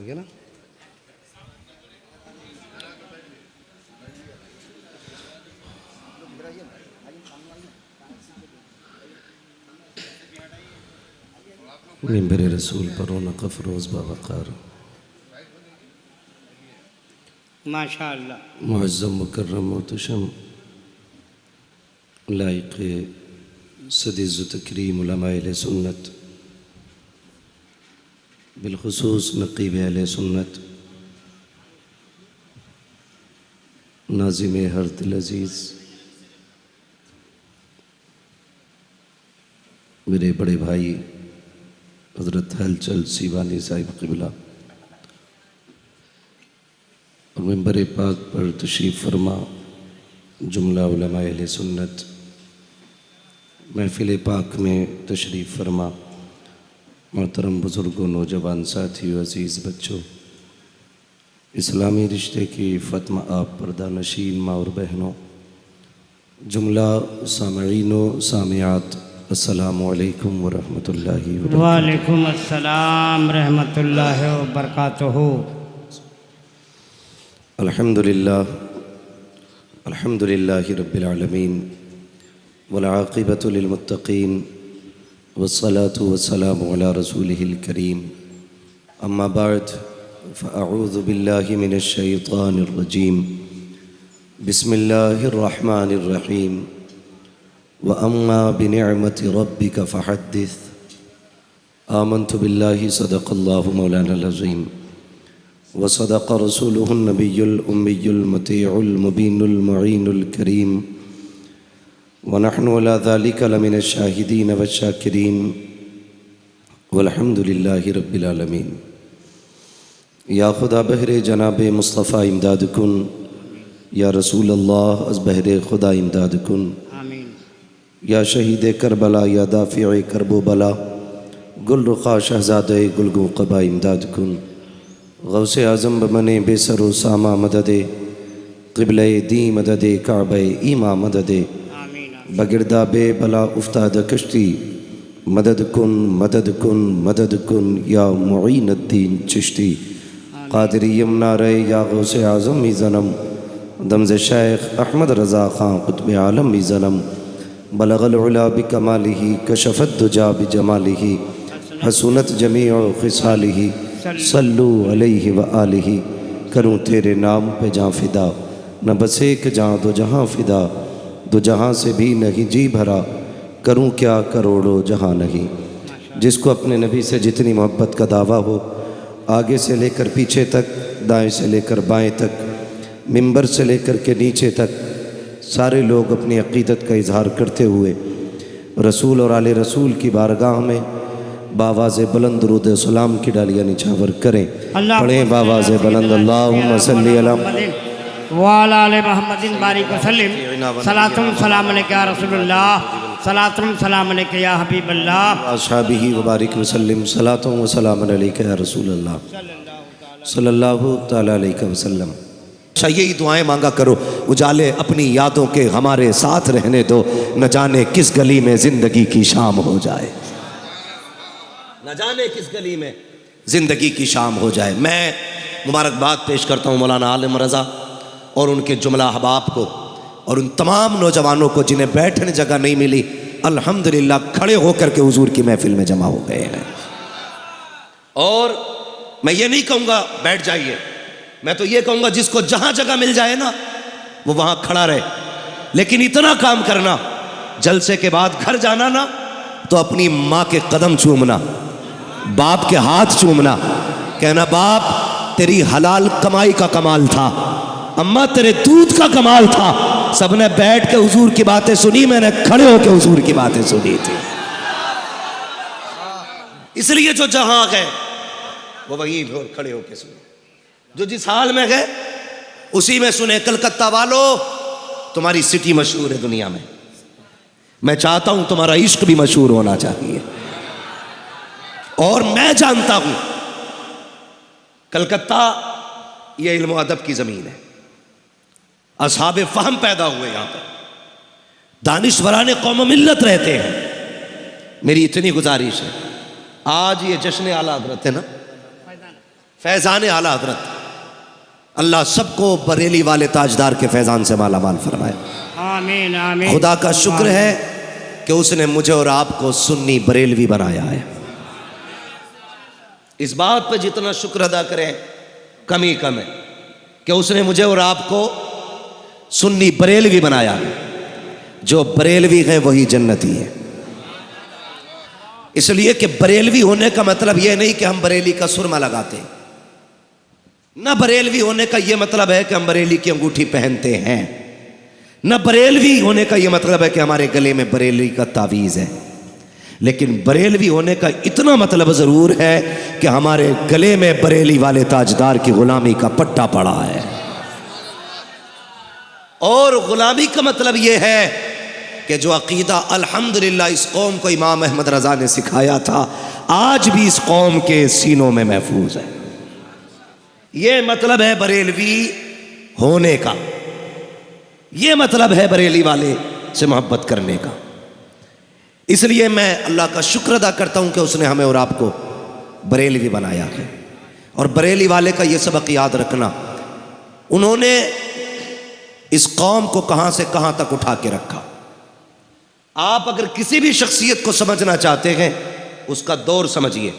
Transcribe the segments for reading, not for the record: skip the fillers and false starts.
गया ना। मिंबर रसूल पर रौनक फ़रोज़ बावक़ार माशाअल्लाह मुअज़्ज़म मुकर्रम मुहतशम लाइक़ सदीज़ तकरीम उलमाए अहले सुन्नत बिलखुसूस नक़ीब अहले सुन्नत नाज़िम हर दिल अज़ीज़ मेरे बड़े भाई हज़रत हलचल सीवानी साहिब क़िबला और मिंबर पाक पर तशरीफ़ फरमा जुमला उलमाए अहले सुन्नत महफ़िल पाक में तशरीफ़ फरमा मोहतरम बुज़ुर्गों नौजवान साथियों अज़ीज़ बच्चों इस्लामी रिश्ते की फ़त्मा आप पर्दा नशीन माँ और बहनों जुमला सामईनो सामियात अस्सलामु अलैकुम व रहमतुल्लाहि व बरकातुहू। वालेकुम अस्सलाम रहमतुल्लाहि व बरकातुहू। अल्हम्दुलिल्लाहि रब्बिल आलमीन वल आक़िबतु लिल मुत्तक़ीन वस्सलातु वस्सलामु अला रसूलिहिल करीम अम्मा बाद फ़अऊज़ु बिल्लाहि मिनश शैतानिर रजीम बिस्मिल्लाहिर रहमानिर रहीम व अम्मा बिनिअमति रब्बिका फ़हद्दिस आमन्तु बिल्लाहि सदक़ल्लाहु मौलानाल अज़ीम व सदक़ रसूलुहुन नबियुल उम्मियुल मतीउल मुबीनुल मुईनुल करीम व नहनु अला ज़ालिका लमिनश शाहिदीन व शाकिरीन वल्हम्दुलिल्लाहि रब्बिल आलमीन। या खुदा बहरे जनाब मुस्तफ़ा इमदाद कुन या रसूल अल्लाह अज़ बहरे खुदा इमदाद कुन आमीन। या शहीद करबला या दाफ़िए करबो बला गुल रुखा शहज़ादे गुलगो क़बा इमदाद कुन गौसे आज़म बमने बेसरो सामा मददे क़िबले दी मददे काबे ईमा मददे बगिरदा बे बला उफ्ताद कश्ती मदद कुन मदद कुन या मुईनुद्दीन चिश्ती क़ादिरी यमुना रे या गौसे आज़म ही ज़नम दमज़ शेख अहमद रज़ा ख़ां क़ुत्ब आलम ही ज़नम बलगल उला बिकमालिही कशफ़त दुजा बिजमालिही हसूनत जमीअ ख़िसालिही सल्लु अलैहि व आलिही। करूँ तेरे नाम पे जाँ फ़िदा न बस एक जाँ दो जहाँ फ़िदा दो जहाँ से भी नहीं जी भरा करूँ क्या करोड़ों जहाँ नहीं। जिसको अपने नबी से जितनी मोहब्बत का दावा हो आगे से लेकर पीछे तक दाएं से लेकर बाएं तक मिंबर से लेकर के नीचे तक सारे लोग अपनी अक़ीदत का इजहार करते हुए रसूल और आले रसूल की बारगाह में बावाज़ बुलंद दुरूद सलाम की डालियाँ निछावर करें। पढ़ें बावाज़ बुलंद अल्लाहुम्मा सल्ली अला वाला आले मुहम्मदिन बारिक वसल्लम सलातुम सलाम अलैका या रसूलुल्लाह सलातुम सलाम अलैका या हबीबल्लाह अस्हाबिही व बारिक वसल्लम सलातुम व सलाम अलैका या रसूलल्लाह सल्लल्लाहु तआला अलैहि वसल्लम। यही दुआएं मांगा करो उजाले अपनी यादों के हमारे साथ रहने दो न जाने किस गली में ज़िंदगी की शाम हो जाए न जाने किस गली में ज़िंदगी की शाम हो जाए। मैं मुबारकबाद पेश करता हूँ मौलाना आलिम रज़ा और उनके जुमला अहबाब को और उन तमाम नौजवानों को जिन्हें बैठने जगह नहीं मिली अल्हम्दुलिल्लाह खड़े होकर के हुजूर की महफिल में जमा हो गए हैं। और मैं ये नहीं कहूँगा बैठ जाइए, मैं तो ये कहूँगा जिसको जहाँ जगह मिल जाए ना वो वहाँ खड़ा रहे, लेकिन इतना काम करना जलसे के बाद घर जाना ना तो अपनी माँ के कदम चूमना बाप के हाथ चूमना कहना बाप तेरी हलाल कमाई का कमाल था अम्मा तेरे दूध का कमाल था। सबने बैठ के हुजूर की बातें सुनी मैंने खड़े होकर हुजूर की बातें सुनी थी। इसलिए जो जहां गए वो वहीं खड़े होकर सुने, जो जिस हाल में गए उसी में सुने। कलकत्ता वालों तुम्हारी सिटी मशहूर है दुनिया में, मैं चाहता हूं तुम्हारा इश्क भी मशहूर होना चाहिए। और मैं जानता हूं कलकत्ता ये इल्म अदब की ज़मीन है, असहाबे फ़हम पैदा हुए यहाँ पर, दानिश्वराने कौम मिल्लत रहते हैं। मेरी इतनी गुजारिश है, आज ये जश्न आला हज़रत है ना, फैज़ान आला हजरत। अल्लाह सबको बरेली वाले ताजदार के फैज़ान से माला माल फरमाए। आमीन आमीन। खुदा का शुक्र है कि उसने मुझे और आपको सुन्नी बरेलवी बनाया है। इस बात पे जितना शुक्र अदा करें कम ही कम है कि उसने मुझे और आपको सुन्नी बरेलवी बनाया है। जो बरेलवी है वही जन्नती है। इसलिए कि बरेलवी होने का मतलब यह नहीं कि हम बरेली का सुरमा लगाते हैं, न बरेलवी होने का यह मतलब है कि हम बरेली की अंगूठी पहनते हैं, न बरेलवी होने का यह मतलब है कि हमारे गले में बरेली का तावीज़ है। लेकिन बरेलवी होने का इतना मतलब ज़रूर है कि हमारे गले में बरेली वाले ताजदार की गुलामी का पट्टा पड़ा है। और गुलामी का मतलब यह है कि जो अकीदा अल्हम्दुलिल्लाह इस कौम को इमाम अहमद रज़ा ने सिखाया था, आज भी इस कौम के सीनों में महफूज है। यह मतलब है बरेलवी होने का, यह मतलब है बरेली वाले से मोहब्बत करने का। इसलिए मैं अल्लाह का शुक्र अदा करता हूं कि उसने हमें और आपको बरेलवी बनाया है। और बरेली वाले का यह सबक याद रखना, उन्होंने इस कौम को कहां से कहां तक उठा के रखा। आप अगर किसी भी शख्सियत को समझना चाहते हैं, उसका दौर समझिए,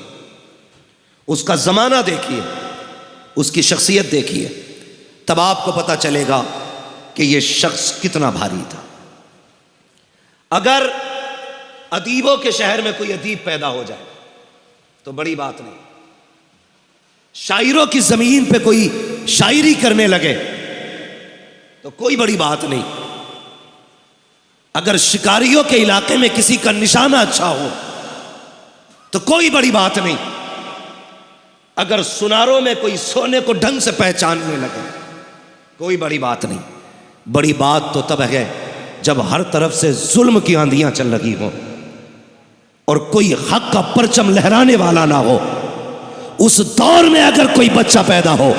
उसका ज़माना देखिए, उसकी शख्सियत देखिए, तब आपको पता चलेगा कि यह शख्स कितना भारी था। अगर अदीबों के शहर में कोई अदीब पैदा हो जाए तो बड़ी बात नहीं, शायरों की ज़मीन पे कोई शायरी करने लगे तो कोई बड़ी बात नहीं, अगर शिकारियों के इलाके में किसी का निशाना अच्छा हो तो कोई बड़ी बात नहीं, अगर सुनारों में कोई सोने को ढंग से पहचानने लगे कोई बड़ी बात नहीं। बड़ी बात तो तब है जब हर तरफ से जुल्म की आंधियां चल रही हों और कोई हक का परचम लहराने वाला ना हो। उस दौर में अगर कोई बच्चा पैदा हो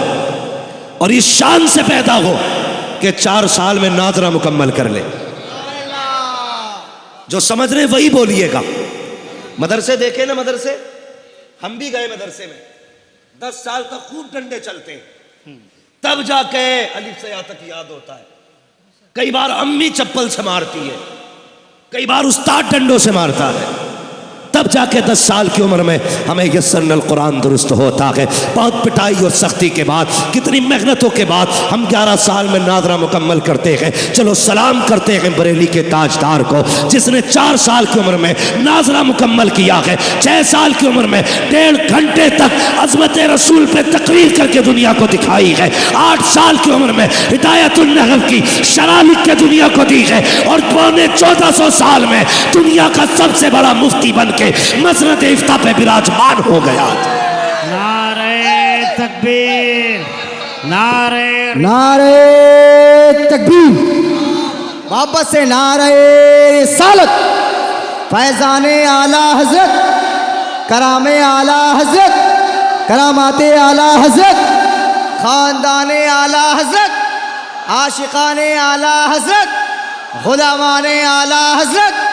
और इस शान से पैदा हो कि 4 साल में नाज़रा मुकम्मल कर ले, जो समझ रहे वही बोलिएगा। मदरसे देखे ना, मदरसे हम भी गए मदरसे में, 10 साल तक खूब डंडे चलते हैं, तब जाके अलिफ से या तक याद होता है। कई बार अम्मी चप्पल से मारती है, कई बार उस्ताद डंडों से मारता है, तब जाके 10 साल की उम्र में हमें यस्सरनल कुरान दुरुस्त होता है। बहुत पिटाई और सख्ती के बाद, कितनी मेहनतों के बाद हम 11 साल में नाज़रा मुकम्मल करते हैं। चलो सलाम करते हैं बरेली के ताजदार को जिसने 4 साल की उम्र में नाज़रा मुकम्मल किया है, 6 साल की उम्र में 1.5 घंटे तक अज़मत रसूल पे तकरीर करके दुनिया को दिखाई है, 8 साल की उम्र में हिदायतुन नहव की शरह लिख के दुनिया को दी है, और 1400 साल में दुनिया का सबसे बड़ा मुफ्ती बन के मसनद इफ्ता पे विराजमान हो गया। नारे तकबीर, नारे नारे तकबीर, मोहब्बत से नारे रिसालत, फैज़ाने आला हजरत, करामे आला हजरत, करामाते आला हजरत, खानदाने आला हजरत, आशिकाने आला हजरत, गुलामाने आला हजरत,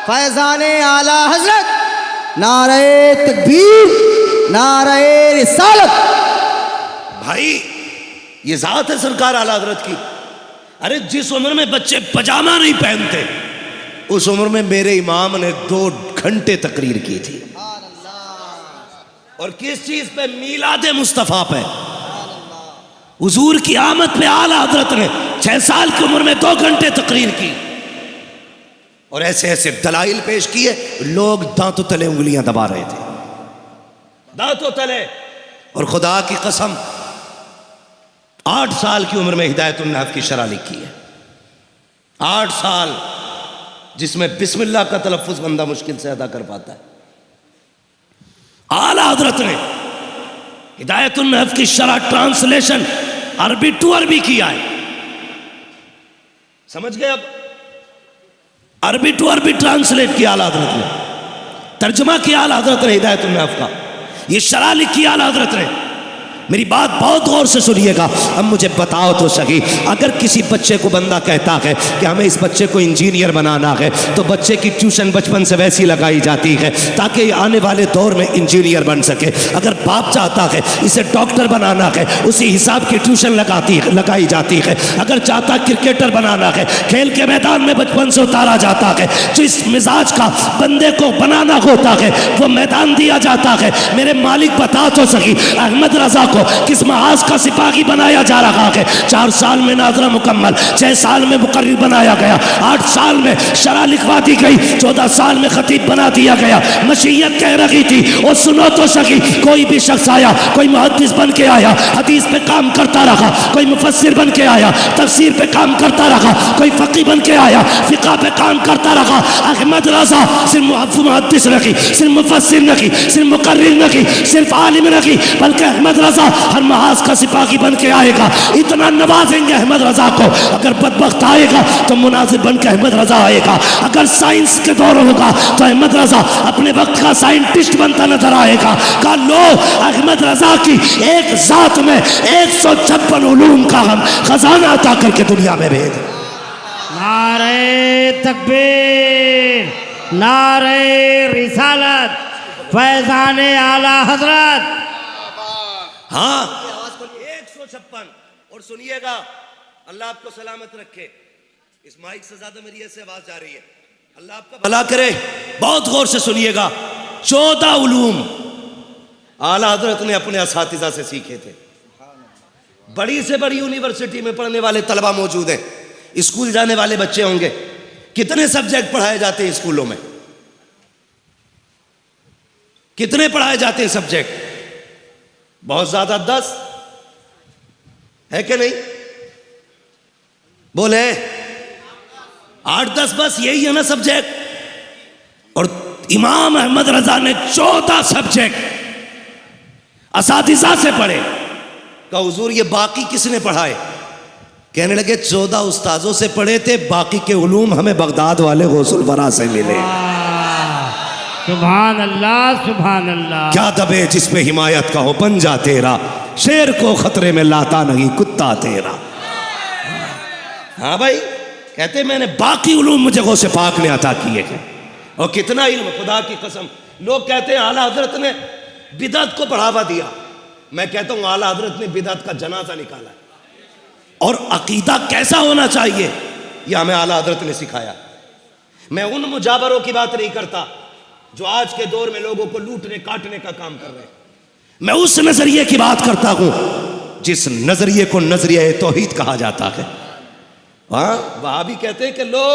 फैज़ाने आला हजरत, नारे तकबीर, नारे रिसालत। भाई ये जात है सरकार आला हजरत की। अरे जिस उम्र में बच्चे पजामा नहीं पहनते, उस उम्र में मेरे इमाम ने 2 घंटे तकरीर की थी। और किस चीज पे? मीलादे मुस्तफ़ा पे, हुजूर की आमद पे आला हजरत ने 6 साल की उम्र में 2 घंटे तकरीर की और ऐसे ऐसे दलाइल पेश किए। लोग दांतों तले उंगलियां दबा रहे थे, दांतों तले। और खुदा की कसम 8 साल की उम्र में हिदायतुन नहव की शरह लिखी है। 8 साल, जिसमें बिस्मिल्लाह का तलफ़्फ़ुज़ बंदा मुश्किल से अदा कर पाता है। आला हजरत ने हिदायतुन नहव की शरह ट्रांसलेशन अरबी टू अरबी किया है। समझ गए? अब अरबी टू अरबी ट्रांसलेट किया आला हजरत ने, तर्जुमा किया आला हजरत ने हिदायतुन नहव का, ये शरह लिखी आला हजरत ने। मेरी बात बहुत गौर से सुनिएगा। अब मुझे बताओ तो सही, अगर किसी बच्चे को बंदा कहता है कि हमें इस बच्चे को इंजीनियर बनाना है, तो बच्चे की ट्यूशन बचपन से वैसी लगाई जाती है ताकि आने वाले दौर में इंजीनियर बन सके। अगर बाप चाहता है इसे डॉक्टर बनाना है, उसी हिसाब की ट्यूशन लगाई जाती है। अगर चाहता क्रिकेटर बनाना है, खेल के मैदान में बचपन से उतारा जाता है। जिस मिजाज का बंदे को बनाना होता है वो मैदान दिया जाता है। मेरे मालिक बता तो सही, अहमद रजा को किस महाज का सिपाही बनाया जा रहा है? 4 साल में नाजरा मुकम्मल, 6 साल में मुकर्रिर बनाया गया, 8 साल में शरह लिखवा दी गई, 14 साल में खतीब बना दिया गया। मशीयत कह रही थी, और सुनो तो सही, कोई भी शख्स आया, कोई मुहद्दिस बन के आया, हदीस पे काम करता रहा, कोई मुफस्सिर बन के आया, तफसीर पे काम करता रहा, कोई फकीह बन के आया, फिक़ह पे काम करता रहा। अहमद रजा सिर्फ मुहद्दिस नहीं, सिर्फ मुफस्सिर नहीं, सिर्फ मुकर्रिर नहीं, सिर्फ आलिम नहीं, बल्कि अहमद रजा हर महाज का सिपाही बन के आएगा। इतना नवाजेंगे अहमद रजा को। अगर बदबख्त आएगा तो मुनाजिर बन के अहमद रजा आएगा। अगर साइंस के दौर होगा तो अहमद रजा अपने वक्त का साइंटिस्ट बनता नजर आएगा। कहा लो, अहमद रजा की एक जात में 156 उलूम का हम खजाना अता करके दुनिया में भेज। नारे तकबीर, नारे रिसालत, फैजान आला हजरत। हाँ, 156। और सुनिएगा, अल्लाह आपको सलामत रखे। इस माइक से ज्यादा मेरी ऐसे आवाज जा रही है। अल्लाह आपका भला करे। बहुत गौर से सुनिएगा। 14 उलूम आला हजरत ने अपने असातिज़ा से सीखे थे। बड़ी से बड़ी यूनिवर्सिटी में पढ़ने वाले तलबा मौजूद हैं, स्कूल जाने वाले बच्चे होंगे। कितने सब्जेक्ट पढ़ाए जाते हैं स्कूलों में? कितने पढ़ाए जाते हैं सब्जेक्ट? बहुत ज्यादा, 10 है कि नहीं? बोले 8-10 बस, यही है ना सब्जेक्ट। और इमाम अहमद रजा ने 14 सब्जेक्ट असातिज़ा से पढ़े। कहा हुजूर ये बाकी किसने पढ़ाए? कहने लगे 14 उस्ताजों से पढ़े थे, बाकी के उलूम हमें बगदाद वाले गौसुल वरा से मिले। सुभान अल्लाह, सुभान अल्लाह। क्या दबे जिसमें हिमायत का हो पंजा तेरा, शेर को खतरे में लाता नहीं कुत्ता तेरा। हाँ भाई, कहते मैंने बाकी उलूम मुझे गौसे पाक ने अता किए हैं। और कितना इल्म, खुदा की कसम। लोग कहते हैं आला हजरत ने बिदअत को बढ़ावा दिया। मैं कहता हूं आला हजरत ने बिदअत का जनाजा निकाला। और अकीदा कैसा होना चाहिए यह हमें आला हजरत ने सिखाया। मैं उन मुजाबरों की बात नहीं करता जो आज के दौर में लोगों को लूटने काटने का काम कर रहे हैं। मैं उस नजरिए की बात करता हूं जिस नजरिए को नजरिया तौहीद कहा जाता है। वहां भी कहते हैं कि लो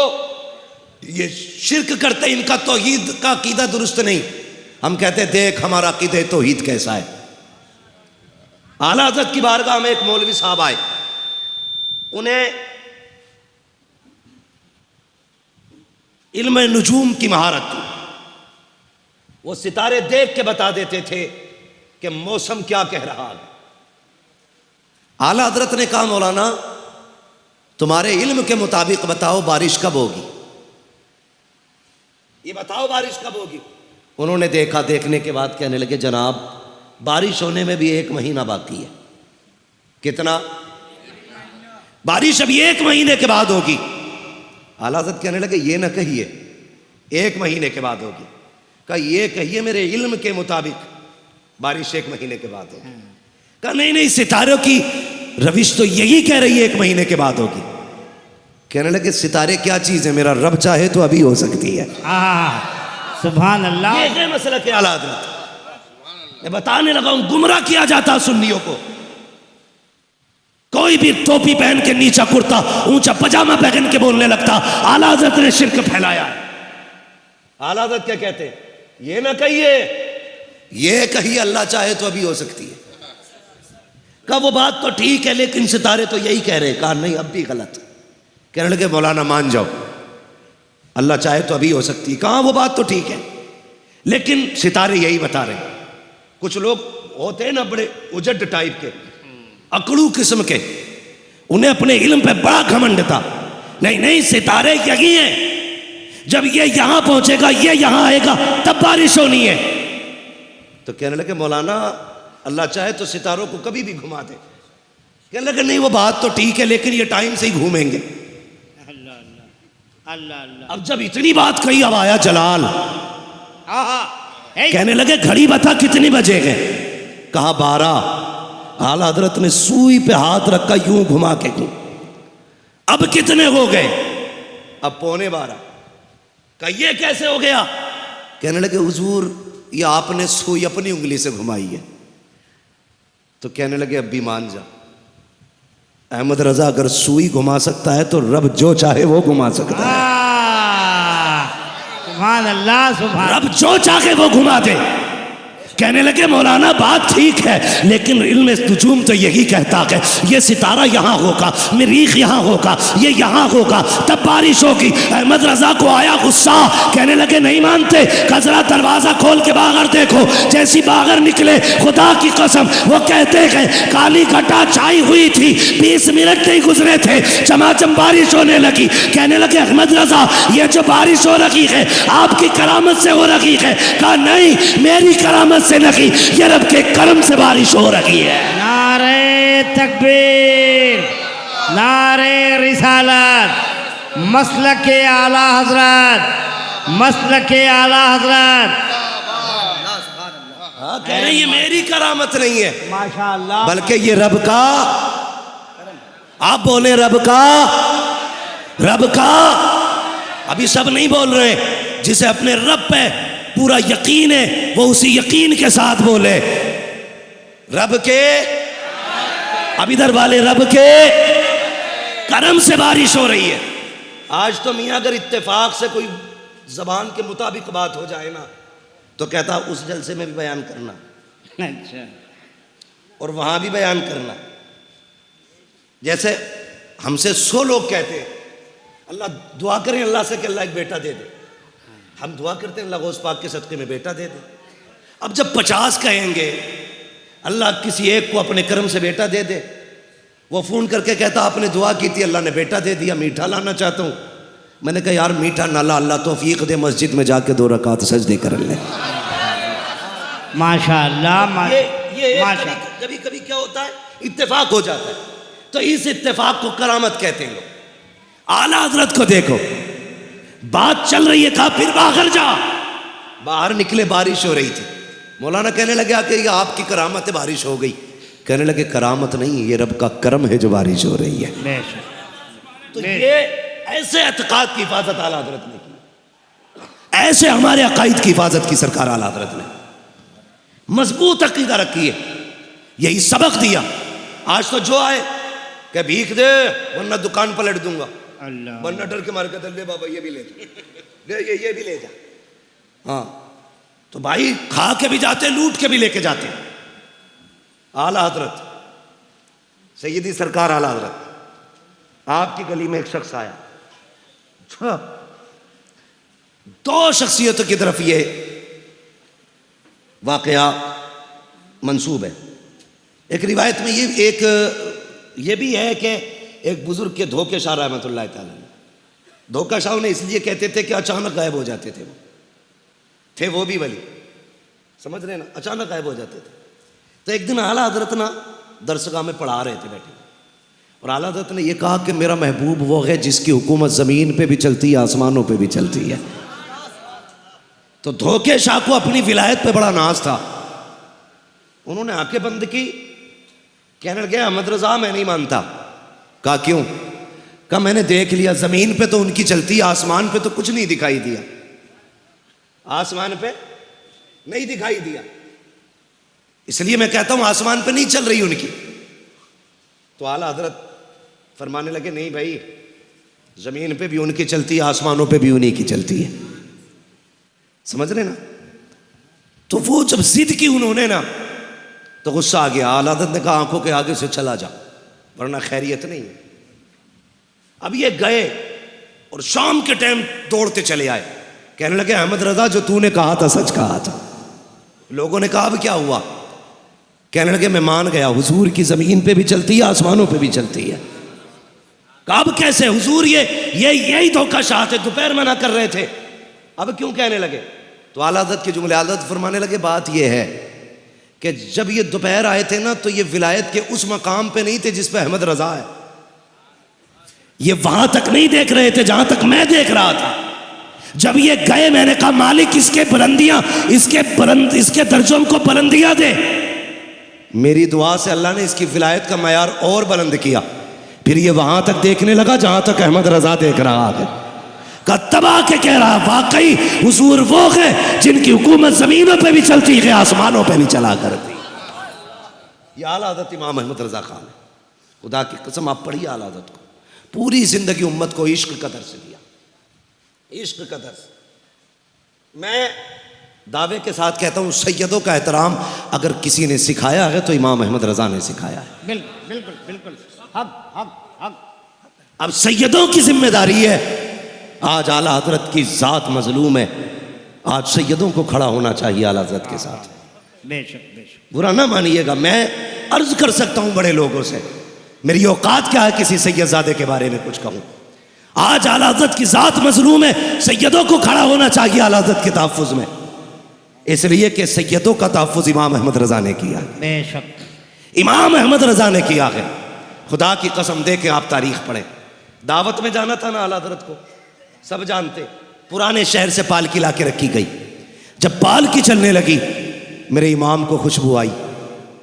ये शिर्क करते, इनका तौहीद का अकीदा दुरुस्त नहीं। हम कहते देख हमारा अकीदा तौहीद कैसा है। आला हज़रत की बारगाह में एक मौलवी साहब आए, उन्हें इल्म नुजूम की महारत थी। वो सितारे देख के बता देते थे कि मौसम क्या कह रहा है। आला हज़रत ने कहा मौलाना तुम्हारे इल्म के मुताबिक बताओ बारिश कब होगी, ये बताओ बारिश कब होगी। उन्होंने देखा, देखने के बाद कहने लगे जनाब बारिश होने में भी 1 महीना बाकी है। कितना? बारिश अभी 1 महीने के बाद होगी। आला हज़रत कहने लगे ये ना कहिए 1 महीने के बाद होगी। कहा ये कहिए मेरे इल्म के मुताबिक बारिश 1 महीने के बाद होगी। कहा नहीं नहीं, सितारों की रविश तो यही कह रही है 1 महीने के बाद होगी। कहने लगे सितारे क्या चीज है, मेरा रब चाहे तो अभी हो सकती है। सुभान अल्लाह। ये है मसला के आला हज़रत। मैं बताने लगा हूं, गुमराह किया जाता सुन्नियों को। कोई भी टोपी पहन के, नीचा कुर्ता, ऊंचा पजामा पहन के बोलने लगता आला हज़रत ने शिर्क फैलाया। आला हज़रत क्या कहते? ये ना कहिए, ये कहिए अल्लाह चाहे तो अभी हो सकती है। कहा वो बात तो ठीक है लेकिन सितारे तो यही कह रहे हैं। कहा नहीं अब भी गलत। कहने लगे मौलाना मान जाओ अल्लाह चाहे तो अभी हो सकती है। कहा वो बात तो ठीक है लेकिन सितारे यही बता रहे हैं। कुछ लोग होते हैं ना बड़े उजड टाइप के, अकड़ू किस्म के, उन्हें अपने इल्म पे बड़ा घमंड था। नहीं नहीं सितारे यही हैं, जब ये यहां पहुंचेगा, ये यहां आएगा तब बारिश होनी है। तो कहने लगे मौलाना अल्लाह चाहे तो सितारों को कभी भी घुमा दे। कहने लगे नहीं वो बात तो ठीक है, लेकिन ये टाइम से ही घूमेंगे। अल्लाह अल्लाह अल्लाह अल्लाह। अब जब इतनी बात कही, अब आया जलाल। कहने लगे घड़ी बता कितनी बजे गए? कहा 12। आला हजरत ने सुई पे हाथ रखा, यूं घुमा के घूम। अब कितने हो गए? अब 11:15। कहा ये कैसे हो गया? कहने लगे हुजूर ये आपने सुई अपनी उंगली से घुमाई है। तो कहने लगे अब भी मान जा, अहमद रजा अगर सुई घुमा सकता है तो रब जो चाहे वो घुमा सकता है। सुभान अल्लाह, सुभान। रब जो चाहे वो घुमा दे। कहने लगे मौलाना बात ठीक है, लेकिन इल्म नुजूम तो यही कहता है ये सितारा यहाँ होगा, मरीख यहाँ होगा, ये यहाँ होगा, तब बारिश होगी। अहमद रजा को आया गुस्सा। कहने लगे नहीं मानते? जरा दरवाजा खोल के बाहर देखो। जैसी बाहर निकले, खुदा की कसम वो कहते हैं काली घटा छाई हुई थी, 20 मिनट नहीं गुजरे थे, चमाचम बारिश होने लगी। कहने लगे अहमद रजा ये जो बारिश हो रही है आपकी करामत से हो रही है? कहा नहीं, मेरी करामत से नहीं, ये रब के करम से बारिश हो रही है। नारे तकबीर, नारे रिसालत, मसलक आला हजरत, मसलक आला हजरत। कह रहे ये मेरी करामत नहीं है माशाअल्लाह, बल्कि ये रब का। आप बोले रब का, रब का। अभी सब नहीं बोल रहे। जिसे अपने रब पे पूरा यकीन है वो उसी यकीन के साथ बोले रब के। अब इधर वाले रब के करम से बारिश हो रही है। आज तो मियाँ अगर इत्तेफाक से कोई जबान के मुताबिक बात हो जाए ना तो कहता उस जलसे में भी बयान करना, अच्छा, और वहां भी बयान करना। जैसे हमसे 100 लोग कहते हैं अल्लाह दुआ करें अल्लाह से कि अल्लाह एक बेटा दे दे। हम दुआ करते हैं अल्लाह गौस पाक के सदके में बेटा दे दे। अब जब 50 कहेंगे अल्लाह किसी एक को अपने कर्म से बेटा दे दे, वो फ़ोन करके कहता आपने दुआ की थी अल्लाह ने बेटा दे दिया, मीठा लाना चाहता हूँ। मैंने कहा यार मीठा ना ला, अल्लाह तौफीक दे, मस्जिद में जाके 2 रकात सजदे कर ले। माशाअल्लाह। ये कभी कभी क्या होता है इत्तेफाक हो जाता है, तो इस इत्तेफाक को करामत कहते हैं लोग। आला हजरत को देखो, बात चल रही है, कहा फिर बाहर जा। बाहर निकले, बारिश हो रही थी। मौलाना कहने लगे कि ये आपकी करामत है, बारिश हो गई। कहने लगे करामत नहीं, ये रब का करम है जो बारिश हो रही है। तो ये ऐसे एतकाद की हिफाजत आला हजरत ने की, ऐसे हमारे अकायद की हिफाजत की सरकार आला हजरत ने। मजबूत अकीदा रखी है, यही सबक दिया। आज तो जो आए क्या भीख दे वरना दुकान पलट दूंगा, अल्लाह, वरना डर के मार के ले बाबा ये भी ले जा, ले ये भी ले जा। हाँ तो भाई खा के भी जाते, लूट के भी लेके जाते। आला हजरत सैयदी सरकार आला हजरत, आपकी गली में एक शख्स आया। 2 शख्सियतों की तरफ ये वाकया मंसूब है। एक रिवायत में ये भी है कि एक बुजुर्ग के धोखेशाह रहमतुल्लाह तआला ने, धोखेशाह उन्हें इसलिए कहते थे कि अचानक गायब हो जाते थे वो भी वली, समझ रहे ना, अचानक गायब हो जाते थे। तो एक दिन आला हजरत ना दरसगाह में पढ़ा रहे थे बैठे, और आला हजरत ने यह कहा कि मेरा महबूब वो है जिसकी हुकूमत ज़मीन पे भी चलती है, आसमानों पे भी चलती है। तो धोखेशाह को अपनी विलायत पे बड़ा नाज था। उन्होंने आंखें बंद की, कहने लगे अहमद रजा मैं नहीं मानता। कहा क्यों? कहा मैंने देख लिया, ज़मीन पे तो उनकी चलती है, आसमान पे तो कुछ नहीं दिखाई दिया, आसमान पे नहीं दिखाई दिया, इसलिए मैं कहता हूं आसमान पे नहीं चल रही उनकी। तो आला हजरत फरमाने लगे नहीं भाई, ज़मीन पे भी उनकी चलती है, आसमानों पे भी उन्हीं की चलती है, समझ रहे ना। तो वो जब जिद की उन्होंने ना, तो गुस्सा आ गया। आला हजरत ने कहा आंखों के आगे से चला जा वरना खैरियत नहीं है। अब ये गए और शाम के टाइम दौड़ते चले आए, कहने लगे अहमद रजा जो तूने कहा था सच कहा था। लोगों ने कहा अब क्या हुआ? कहने लगे मैं मान गया, हुजूर की ज़मीन पे भी चलती है, आसमानों पे भी चलती है। कहा अब कैसे हुजूर? यही धोखेशाह थे, दोपहर मना कर रहे थे, अब क्यों कहने लगे? तो आला हज़रत के जुमले आला हज़रत फरमाने लगे बात यह है कि जब ये दोपहर आए थे ना तो ये विलायत के उस मकाम पे नहीं थे जिस पे अहमद रजा है। ये वहां तक नहीं देख रहे थे जहां तक मैं देख रहा था। जब ये गए मैंने कहा मालिक इसके बुलंदियां, इसके दर्जों को बुलंदियां दे। मेरी दुआ से अल्लाह ने इसकी विलायत का मयार और बुलंद किया। फिर ये वहां तक देखने लगा जहां तक अहमद रजा देख रहा है। का तबाह के कह रहा वाकई हुजूर वो है जिनकी हुकूमत जमीनों पे भी चलती है, आसमानों पे भी चला करती। ये आला हज़रत इमाम अहमद रजा खान है। खुदा की कसम आप पढ़िए आला हज़रत को। पूरी जिंदगी उम्मत को इश्क का दर्स दिया, इश्क का दर्स। मैं दावे के साथ कहता हूँ सैयदों का एहतराम अगर किसी ने सिखाया है तो इमाम अहमद रजा ने सिखाया है। बिल्कुल बिल्कुल बिल्कुल। हक अब सैयदों की जिम्मेदारी है। आज आला हजरत की जात मजलूम है, आज सैयदों को खड़ा होना चाहिए आला हजरत के साथ। बेशक बेशक। बुरा ना मानिएगा, मैं अर्ज कर सकता हूं बड़े लोगों से, मेरी औकात क्या है किसी सैयदजादे के बारे में कुछ कहूं। आज आला हजरत की जात मजलूम है, सैयदों को खड़ा होना चाहिए आला हजरत के तहफ़्फ़ुज़ में, इसलिए कि सैयदों का तहफ़्फ़ुज़ इमाम अहमद रजा ने किया। बेशक इमाम अहमद रजा ने किया है। खुदा की कसम दे के आप तारीख पढ़ें। दावत में जाना था ना आला हजरत को, सब जानते। पुराने शहर से पालकी ला के रखी गई। जब पालकी चलने लगी मेरे इमाम को खुशबू आई,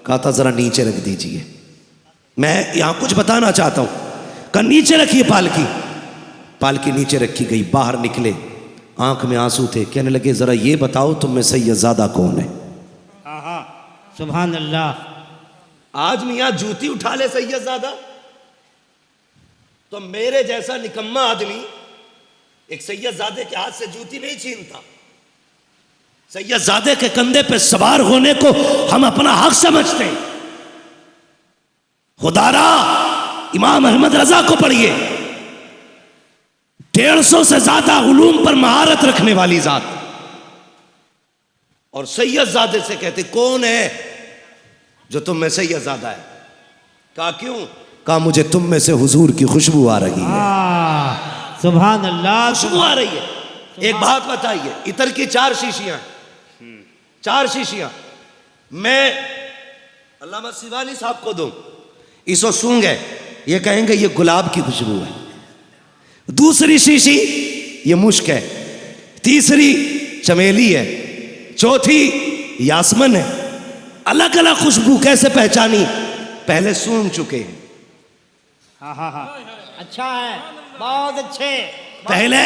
कहा था जरा नीचे रख दीजिए। मैं यहां कुछ बताना चाहता हूं, कहा नीचे रखिए पालकी। पालकी नीचे रखी गई, बाहर निकले, आंख में आंसू थे। कहने लगे जरा ये बताओ तुम में सैयदजादा कौन है। सुभान अल्लाह। आज मियाँ जूती उठा ले सैयदजादा तो मेरे जैसा निकम्मा आदमी एक सैयदजादे के हाथ से जूती नहीं छीनता। सैयदजादे के कंधे पे सवार होने को हम अपना हक समझते हैं। खुदारा इमाम अहमद रजा को पढ़िए, 150 से ज्यादा उलूम पर महारत रखने वाली जात, और सैयदजादे से कहते कौन है जो तुम में सैयदजादा है। कहा क्यों? कहा मुझे तुम में से हुजूर की खुशबू आ रही है। सुभान अल्लाह। खुशबू आ रही है। एक बात बताइए, इतर की 4 शीशियां, 4 शीशियां मैं अल्लामा सिवानी साहब को दूं, इसको सूंघे ये कहेंगे ये गुलाब की खुशबू है। दूसरी शीशी ये मुश्क है, तीसरी चमेली है, चौथी यासमन है। अलग अलग खुशबू कैसे पहचानी? पहले सूंघ चुके हैं। हाँ अच्छा है, बहुत अच्छे, पहले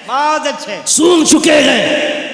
बहुत अच्छे सूंघ चुके हैं।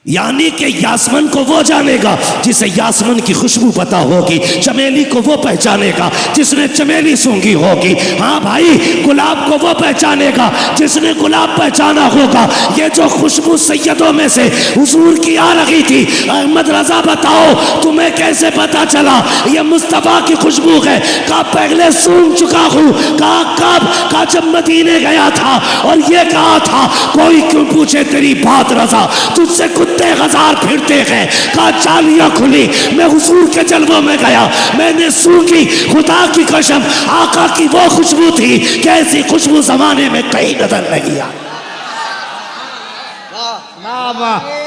यानी कि यासमन को वो जानेगा जिसे यासमन की खुशबू पता होगी, चमेली को वो पहचानेगा जिसने चमेली सूंघी होगी। हाँ भाई, गुलाब को वो पहचानेगा जिसने गुलाब पहचाना होगा। ये जो खुशबू सैयदों में से हुजूर की आ रही थी, अहमद रजा बताओ तुम्हें कैसे पता चला ये मुस्तफ़ा की खुशबू है? कहा पहले सूंघ चुका हूँ। कहा कब? कहा जब मदीने गया था और ये कहा था कोई क्यों पूछे तेरी बात रजा, तुझसे कुत्ते हजार फिरते हैं। कहा चालियां खुली, मैं हुजूर के जलवों में गया, मैंने सूंघी, खुदा की कसम आका की वो खुशबू थी कि ऐसी खुशबू जमाने में कहीं नजर नहीं आई।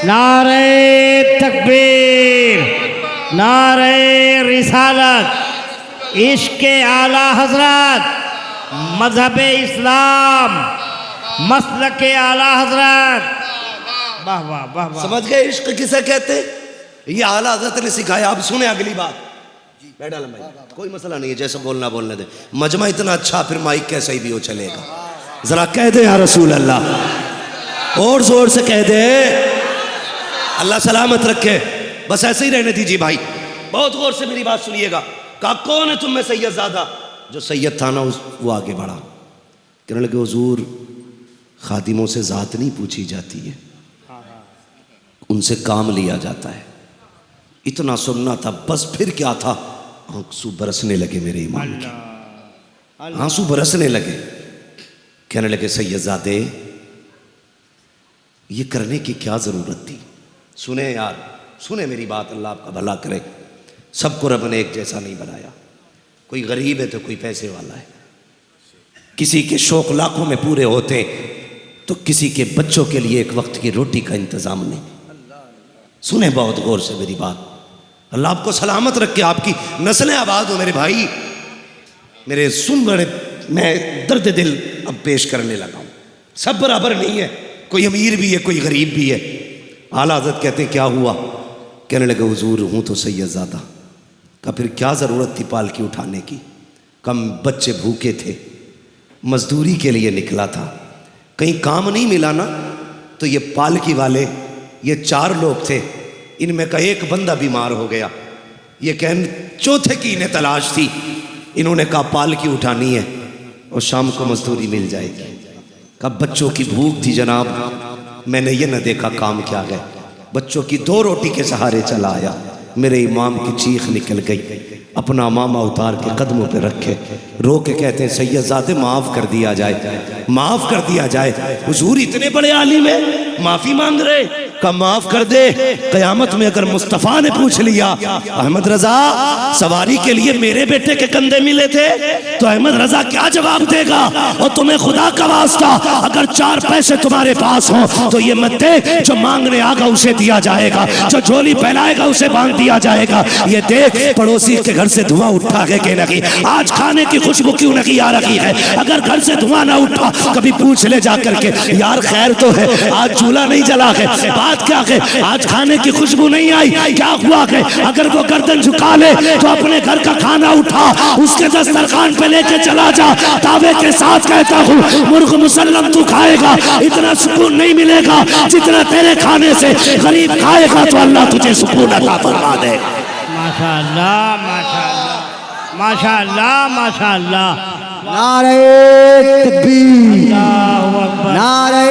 नारे तकबीर, नारे रिसालत, इश्क आला हजरत, मजहब इस्लाम, मसलक आला हजरत। वाह वाह वाह वाह। समझ गए इश्क किसे कहते? ये आला हजरत ने सिखाया। अब सुने अगली बात। बैठा भाई, कोई मसला नहीं है, जैसे बोलना बोलने दे। मजमा इतना अच्छा, फिर माइक कैसा ही भी हो चलेगा। जरा कह दे या रसूल अल्लाह, और जोर से कह दे। अल्लाह सलामत रखे। बस ऐसे ही रहने दीजिए भाई, बहुत गौर से मेरी बात सुनिएगा। कहा कौन है तुम में सैयदजादा? जो सैयद था ना वो आगे बढ़ा, कहने लगे हुजूर खादिमों से जात नहीं पूछी जाती है, उनसे काम लिया जाता है। इतना सुनना था बस। फिर क्या था? आंसू बरसने लगे मेरे इमाम के, आंसू बरसने लगे। कहने लगे सैयदजादे ये करने की क्या जरूरत थी? सुने यार, सुने मेरी बात, अल्लाह आपका भला करे। सबको रब ने एक जैसा नहीं बनाया। कोई गरीब है तो कोई पैसे वाला है, किसी के शौक लाखों में पूरे होते तो किसी के बच्चों के लिए एक वक्त की रोटी का इंतजाम नहीं। सुने बहुत गौर से मेरी बात, अल्लाह आपको सलामत रखे, आपकी नस्लें आबाद हो मेरे भाई। मेरे सुन बड़े मैं दर्द दिल अब पेश करने लगा हूँ। सब बराबर नहीं है, कोई अमीर भी है, कोई गरीब भी है। आला हज़रत कहते हैं क्या हुआ? कहने लगे हुजूर हूँ तो सैयदज़ादा का, फिर क्या ज़रूरत थी पालकी उठाने की? कम बच्चे भूखे थे, मजदूरी के लिए निकला था, कहीं काम नहीं मिला ना, तो ये पालकी वाले ये 4 लोग थे, इनमें का एक बंदा बीमार हो गया। ये चौथे की इन्हें तलाश थी, इन्होंने कहा पालकी उठानी है और शाम को मजदूरी मिल जाएगी। कब बच्चों की भूख थी जनाब, मैंने ये न देखा काम क्या है, बच्चों की 2 रोटी के सहारे चला आया। मेरे इमाम की चीख निकल गई, अपना मामा उतार के कदमों पे रखे, रो के कहते हैं सैयदज़ादे माफ़ कर दिया जाए, माफ़ कर दिया जाए। हुजूर इतने बड़े आलिम है, माफ़ी मांग रहे, का माफ़ कर दे। क़यामत में अगर मुस्तफ़ा ने पूछ लिया अहमद रज़ा सवारी के लिए मेरे बेटे के कंधे मिले थे, तो अहमद रज़ा क्या जवाब देगा? और तुम्हें खुदा का वास्ता अगर 4 पैसे तुम्हारे पास हों तो ये मत देख, जो मांगने आगा उसे दिया जाएगा, जो झोली फैलाएगा उसे बांध दिया जाएगा। ये देख पड़ोसी के घर से धुआं उठा है कि नहीं, आज खाने की खुशबू क्यों नहीं आ रही है? अगर घर से धुआं ना उठा कभी पूछ ले जा करके, यार खैर तो है, आज चूल्हा नहीं जला है, बात क्या है, आज खाने की खुशबू नहीं आई, क्या हुआ है? अगर वो गर्दन झुका ले तो अपने घर का खाना उठा उसके दस्तरखान पे लेके चला जा, दावे के साथ कहता हूँ मुर्ग मुसल्लम तू खाएगा, इतना सुकून नहीं मिलेगा जितना तेरे खाने से गरीब खाएगा, तो अल्लाह तुझे सुकून अता फरमा देगा। माशाअल्लाह माशाअल्लाह माशाअल्लाह माशाअल्लाह। नारे तकबीर, नारे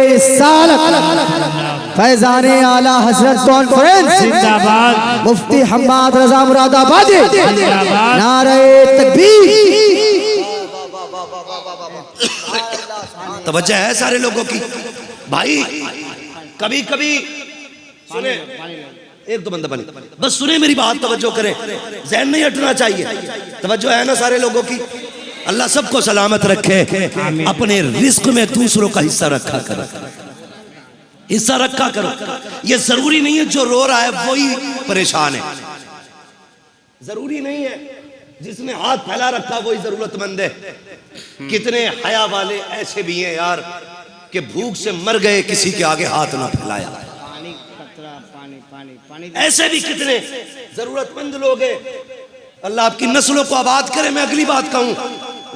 रिसालत, फैजाने आला हजरत कॉन्फ्रेंस जिंदाबाद, मुफ्ती हम्माद रजा मुरादाबादी, नारे तकबीर। तवज्जो है सारे लोगों की भाई। कभी कभी सुने, एक 2 बंदा बनी, बस सुने मेरी बात, तवज्जो करें, ज़हन नहीं हटना चाहिए। तवज्जो है ना सारे लोगों की? अल्लाह सबको सलामत रखे। अपने रिस्क में दूसरों का हिस्सा रखा करो, हिस्सा रखा करो। ये जरूरी नहीं है जो रो रहा है वही परेशान है, जरूरी नहीं है जिसने हाथ फैला रखा वही जरूरतमंद है। कितने हया वाले ऐसे भी हैं यार कि भूख से मर गए, किसी के आगे हाथ ना फैलाया। ऐसे भी कितने जरूरतमंद लोग हैं। अल्लाह आपकी नस्लों को आबाद करे। मैं अगली बात कहूं,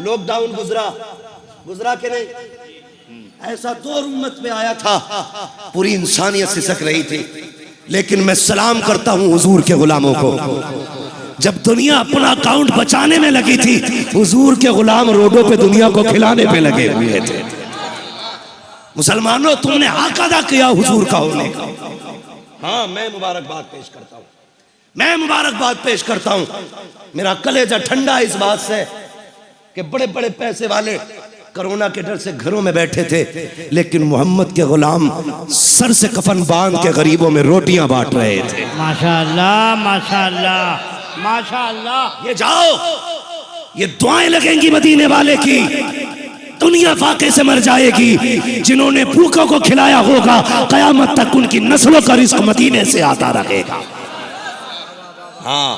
लॉकडाउन गुजरा के नहीं, ऐसा दौर उम्मत में आया था, पूरी इंसानियत सिसक रही थी। लेकिन मैं सलाम करता हूं हुजूर के गुलामों को, जब दुनिया अपना अकाउंट बचाने में लगी थी, हुजूर के गुलाम रोडों पे दुनिया को खिलाने पे लगे हुए थे। मुसलमानों, तुमने हक अदा किया हुजूर का होने का। हाँ, मैं मुबारकबाद पेश करता हूँ, मैं मुबारकबाद पेश करता हूँ। मेरा कलेजा ठंडा है इस बात से कि बड़े बड़े पैसे वाले कोरोना के डर से घरों में बैठे थे, लेकिन मोहम्मद के गुलाम सर से कफन बांध के गरीबों में रोटियां बांट रहे थे। माशाअल्लाह माशाअल्लाह माशाअल्लाह। ये जाओ, ये दुआएं लगेंगी मदीने वाले की, दुनिया फाके से मर जाएगी। जिन्होंने भूखों को खिलाया होगा, कयामत तक उनकी नस्लों का रिस्क मदीने से आता रहेगा। हाँ,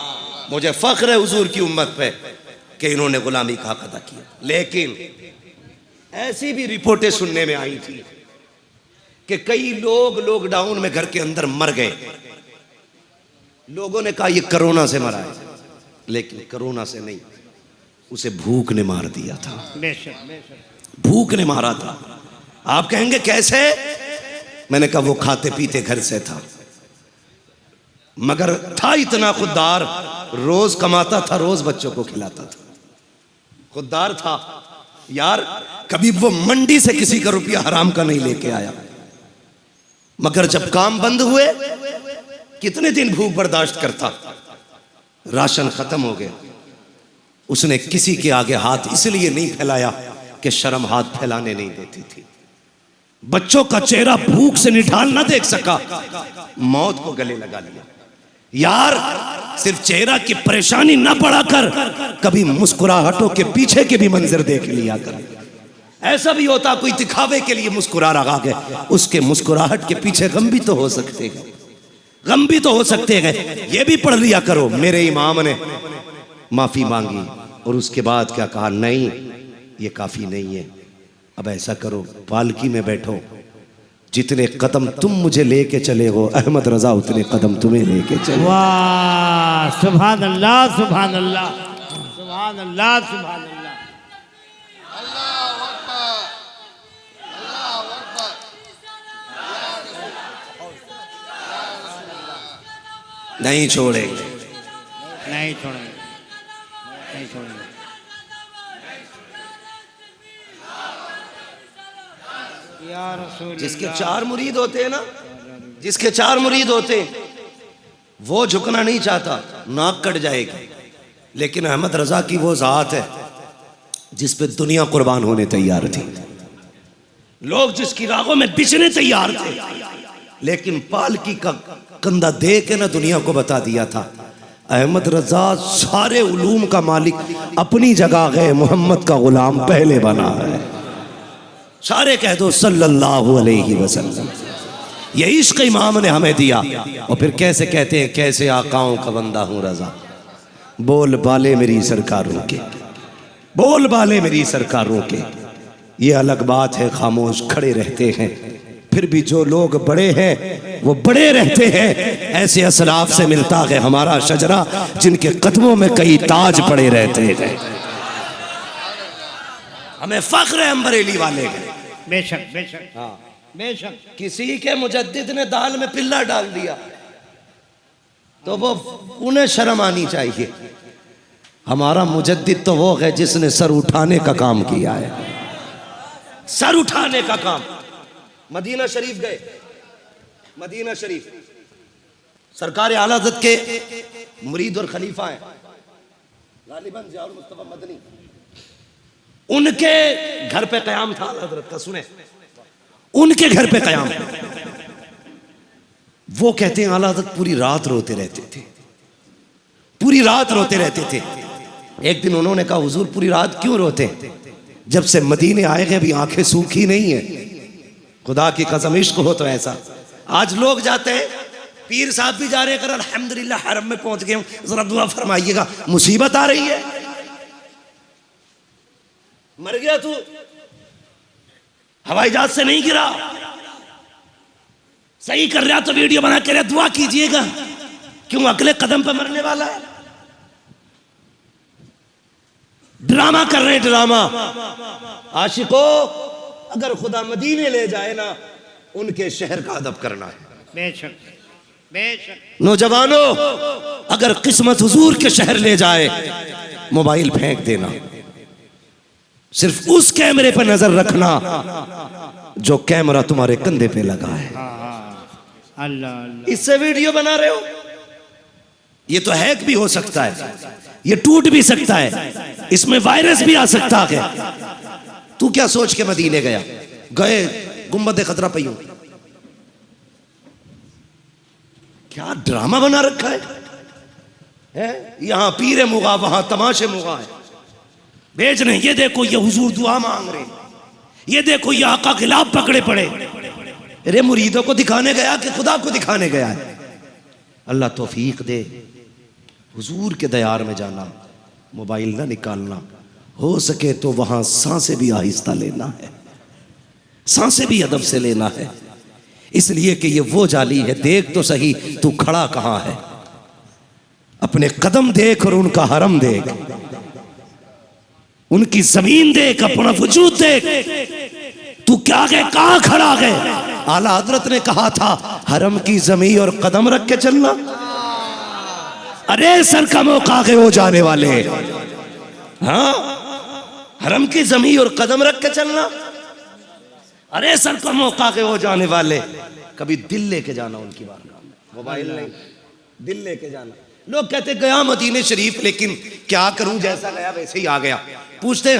मुझे फख्र है हुजूर की उम्मत पे कि इन्होंने गुलामी का हक अदा किया। लेकिन ऐसी भी रिपोर्टें सुनने में आई थी कि कई लोग लॉकडाउन में घर के अंदर मर गए। लोगों ने कहा ये कोरोना से मरा है, लेकिन कोरोना से नहीं, उसे भूख ने मार दिया था। भूख ने मारा था। आप कहेंगे कैसे? मैंने कहा वो खाते पीते घर से था, मगर था इतना खुददार, रोज कमाता था, रोज बच्चों को खिलाता था, खुददार था यार। कभी वो मंडी से किसी का रुपया हराम का नहीं लेके आया। मगर जब काम बंद हुए, कितने दिन भूख बर्दाश्त करता, राशन खत्म हो गया, उसने किसी के आगे हाथ इसलिए नहीं फैलाया कि शर्म हाथ फैलाने नहीं देती थी। बच्चों का चेहरा भूख से निढाल ना देख सका, मौत को गले लगा लिया। यार, सिर्फ चेहरा की परेशानी ना बढ़ाकर कभी मुस्कुराहटों के पीछे के भी मंजर देख लिया कर। ऐसा भी होता कोई दिखावे के लिए मुस्कुरा रहा है, उसके मुस्कुराहट के पीछे गम भी तो हो सकते हैं। गम भी तो हो सकते हैं, ये भी पढ़ लिया करो। मेरे इमाम ने माफी मांगी और उसके बाद क्या कहा, नहीं ये काफी नहीं है, अब ऐसा करो पालकी में बैठो, जितने कदम तुम मुझे लेके चले हो अहमद रजा उतने कदम तुम्हें लेके चले। वाह सुभान अल्लाह सुभान अल्लाह सुभान अल्लाह सुभान अल्लाह। नहीं छोड़ेंगे, नहीं छोड़ेंगे, नहीं छोड़ेंगे। या रसूल जिसके 4 मुरीद होते हैं ना, जिसके 4 मुरीद होते हैं वो झुकना नहीं चाहता, नाक कट जाएगी। लेकिन अहमद रजा की वो जात है जिस पे दुनिया कुर्बान होने तैयार थी, लोग जिसकी रागों में बिछने तैयार थे, लेकिन पालकी का कंधा दे के ना दुनिया को बता दिया था अहमद रजा सारे उलूम का मालिक अपनी जगह गए, मोहम्मद का गुलाम पहले बना है। सारे कह दो सल्लल्लाहु अलैहि वसल्लम। ये इश्क इमाम ने हमें दिया। और फिर कैसे कहते हैं, कैसे आकाओं का बंदा हूं रजा, बोल बाले मेरी सरकारों के, बोल बाले मेरी सरकारों के। ये अलग बात है खामोश खड़े रहते हैं, फिर भी जो लोग बड़े हैं वो बड़े रहते हैं। ऐसे असलाफ से मिलता है हमारा शजरा जिनके कदमों में कई ताज पड़े रहते हैं। हमें फख्र है हम बरेली वाले का। बेशक बेशक, हाँ बेशक। किसी के मुजद्दिद ने दाल में पिल्ला डाल दिया तो वो उन्हें शर्म आनी चाहिए। हमारा मुजद्दिद तो वो है जिसने सर उठाने का काम किया है, सर उठाने का काम। मदीना शरीफ गए, मदीना शरीफ सरकार आला हज़रत के मुरीद और खलीफा हैं गालिबन ज़ियाउल मुस्तफ़ा मदनी, उनके घर पे क़याम था आला हज़रत का। सुने, उनके घर पे क़याम। वो कहते हैं आला हज़रत पूरी रात रोते रहते थे, पूरी रात रोते रहते थे। एक दिन उन्होंने कहा हुजूर पूरी रात क्यों रोते? जब से मदीने आए हैं अभी आंखें सूखी नहीं है। खुदा की कसम इश्क हो तो ऐसा। आज लोग जाते हैं, पीर साहब भी जा रहे हैं, अल्हम्दुलिल्लाह हरम में पहुंच गए, जरा दुआ फरमाइएगा, मुसीबत आ रही है। मर गया तू, हवाई जहाज से नहीं गिरा, सही कर रहा तो वीडियो बना के दुआ कीजिएगा, क्यों अगले कदम पर मरने वाला है। ड्रामा कर रहे हैं, ड्रामा। आशिको अगर खुदा मदीने ले जाए ना, उनके शहर का अदब करना है। बेशक बेशक। नौजवानों अगर किस्मत हुजूर के शहर ले जाए, मोबाइल फेंक देना, सिर्फ उस कैमरे पर नजर रखना जो कैमरा तुम्हारे कंधे पे लगा है। अल्लाह अल्लाह। इससे वीडियो बना रहे हो, ये तो हैक भी हो सकता है, ये टूट भी सकता है, इसमें वायरस भी आ सकता है। तू क्या सोच के मदीने गया? गए गुंबद खतरा पईयों, क्या ड्रामा बना रखा है? यहां पीरे मुगा, वहां तमाशे मुगा है। भेज रहे, ये देखो ये हुजूर दुआ मांग रहे, ये देखो ये आका खिलाफ पकड़े पड़े। अरे मुरीदों को दिखाने गया कि खुदा को दिखाने गया है? अल्लाह तौफीक दे, हुजूर के दयार में जाना, मोबाइल ना निकालना, हो सके तो वहां सांसें भी आहिस्ता लेना है, सांसें भी अदब से लेना है, इसलिए कि ये वो जाली है। देख तो सही तू खड़ा कहां है, अपने कदम देख और उनका हरम देख, उनकी जमीन देख, अपना वजूद देख, तू क्या गए कहां खड़ा गए? आला हजरत ने कहा था हरम की जमीन और कदम रख के चलना। अरे सर का मौका के हो जाने वाले, हाँ हरम की जमीन और कदम रख के चलना। अरे सर का मौका के हो जाने वाले, कभी दिल लेके जाना उनकी बारगाह में, मोबाइल नहीं, दिल लेके जाना। लोग कहते गया मदीने शरीफ, लेकिन क्या करूं, जैसा गया वैसे ही आ गया। पूछते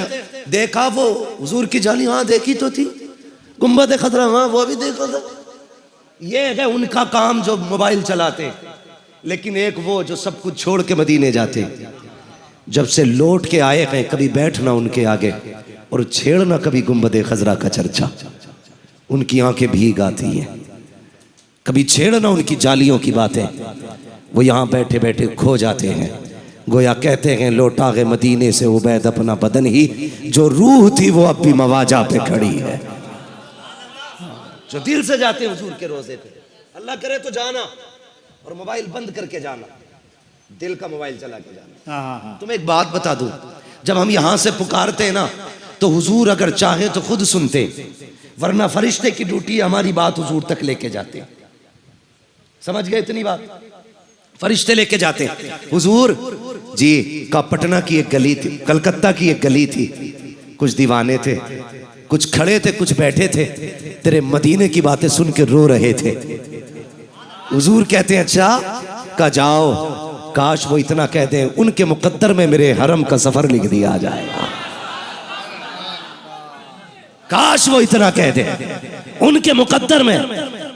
देखा वो हुजूर की जाली? हाँ देखी तो थी। गुंबद खतरा? हाँ वो भी देखा था। ये है उनका काम जो मोबाइल चलाते, लेकिन एक वो जो सब कुछ छोड़ के मदीने जाते। जब से लौट के आए हैं कभी बैठना उनके आगे और छेड़ना कभी गुंबद खजरा का चर्चा, उनकी आंखें भीग आती हैं। कभी छेड़ना उनकी जालियों की बातें, वो यहाँ बैठे बैठे खो जाते हैं। गोया कहते हैं लौटा गए मदीने से उबैद अपना बदन ही, जो रूह थी वो अब भी मवाजा पे खड़ी है। जो दिल से जाते हैं हुजूर के रोजे पे, अल्लाह करे तो जाना और मोबाइल बंद करके जाना, दिल का मोबाइल चला के जाना। तुम्हें एक बात बता दूं, जब हम यहां से पुकारते हैं ना तो हुजूर अगर चाहे तो खुद सुनते, वरना फरिश्ते की ड्यूटी हमारी बात हुजूर तक लेके जाते। समझ गए इतनी बात? फरिश्ते लेके जाते हुजूर जी का पटना की एक गली थी, कलकत्ता की एक गली थी, कुछ दीवाने थे, कुछ खड़े थे, कुछ बैठे थे, तेरे मदीने की बातें सुन के रो रहे थे। हुजूर कहते हैं अच्छा का जाओ, काश वो इतना कह दें उनके मुकद्दर में मेरे हरम का सफर लिख दिया जाएगा। काश वो इतना कह दें उनके मुकद्दर में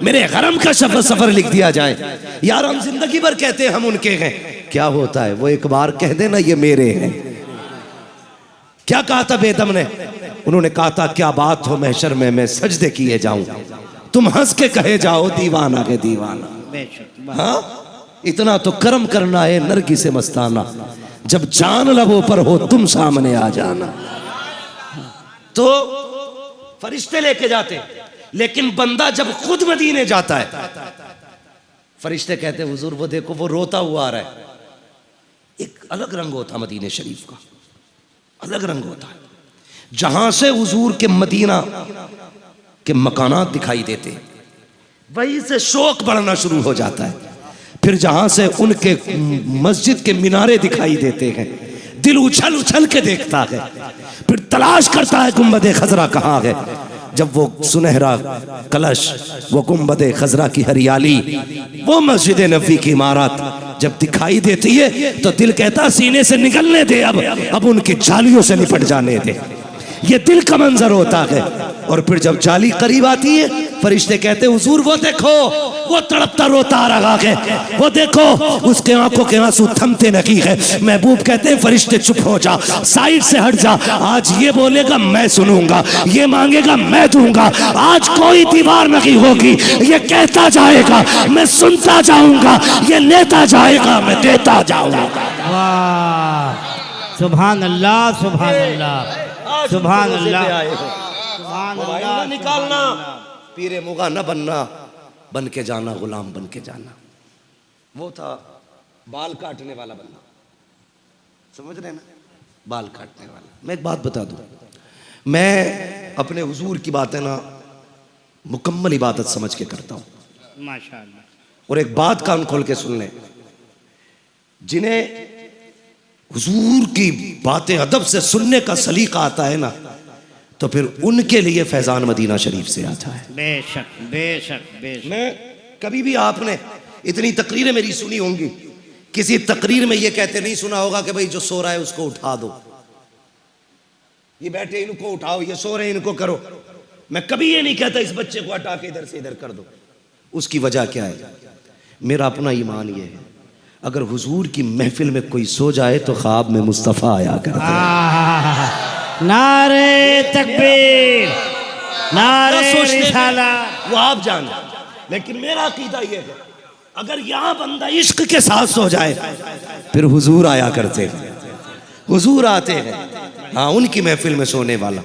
मेरे हरम का सफर लिख दिया जाए। यार हम जिंदगी भर कहते हैं हम उनके हैं, क्या होता है वो एक बार कह देना ये मेरे हैं। क्या कहा था बेदम ने? उन्होंने कहा था क्या बात हो महशर में मैं सजदे किए जाऊं, तुम हंस के कहे जाओ दीवाना के दीवाना। हाँ इतना तो कर्म करना है नरगी से मस्ताना, जब जान लबों पर हो तुम सामने आ जाना। तो फरिश्ते लेके जाते, लेकिन बंदा जब खुद मदीने जाता है, फरिश्ते कहते हैं हुजूर वो देखो वो रोता हुआ आ रहा है। एक अलग रंग होता मदीने शरीफ का, अलग रंग होता है। जहां से हुजूर के मदीना के मकानात दिखाई देते, वहीं से शौक बढ़ना शुरू हो जाता है। फिर जहां से उनके मस्जिद के मीनारे दिखाई देते हैं, दिल उछल उछल के देखता है। फिर तलाश करता है गुंबदे खजरा कहाँ है। जब वो सुनहरा कलश, वो गुंबदे खजरा की हरियाली, वो मस्जिद नबी की इमारत जब दिखाई देती है तो दिल कहता सीने से निकलने दे, अब उनकी जालियों से निपट जाने दे। ये दिल का मंजर होता है। और फिर जब जाली करीब आती है, फरिश्ते कहते हुजूर वो देखो वो तड़पता रोता आ रहा है, वो देखो उसके आंखों के आंसू थमते नहीं है। महबूब कहते हैं फरिश्ते चुप हो जा, साइड से हट जा, आज ये बोलेगा मैं सुनूंगा, ये मांगेगा मैं दूंगा, आज कोई दीवार नहीं होगी, ये कहता जाएगा मैं सुनता जाऊंगा, ये लेता जाएगा मैं देता जाऊंगा। वाह सुभान अल्लाह, सुभान अल्लाह, सुभान अल्लाह, सुभान अल्लाह। निकालना, पीरे मुगा न बनना, बन के जाना, गुलाम बन के जाना। वो था बाल काटने वाला बंदा, समझ रहे ना, बाल काटने वाला। मैं एक बात बता दूं, मैं अपने हुजूर की बातें ना मुकम्मल इबादत समझ के करता हूं माशाअल्लाह। और एक बात कान खोल के सुन लें, जिन्हें हुजूर की बातें अदब से सुनने का सलीका आता है ना, तो फिर उनके लिए फैजान मदीना शरीफ से आता है। बेशक बेशक बेशक। मैं कभी भी आपने इतनी तकरीरें मेरी सुनी होंगी, किसी तकरीर में ये कहते नहीं सुना होगा कि भाई जो सो रहा है उसको उठा दो, ये बैठे इनको उठाओ, ये सो रहे इनको करो। मैं कभी ये नहीं कहता इस बच्चे को हटा के इधर से इधर कर दो। उसकी वजह क्या है? मेरा अपना ईमान ये है, अगर हुजूर की महफिल में कोई सो जाए तो ख्वाब में मुस्तफ़ा आया करता है। नारे तकबीर, नारे रिसालत, वो आप जान। लेकिन मेरा अकीदा ये है, अगर यहाँ बंदा इश्क के साथ सो जाए फिर हुजूर आया करते हैं, हुजूर आते हैं। हाँ उनकी महफिल में सोने वाला।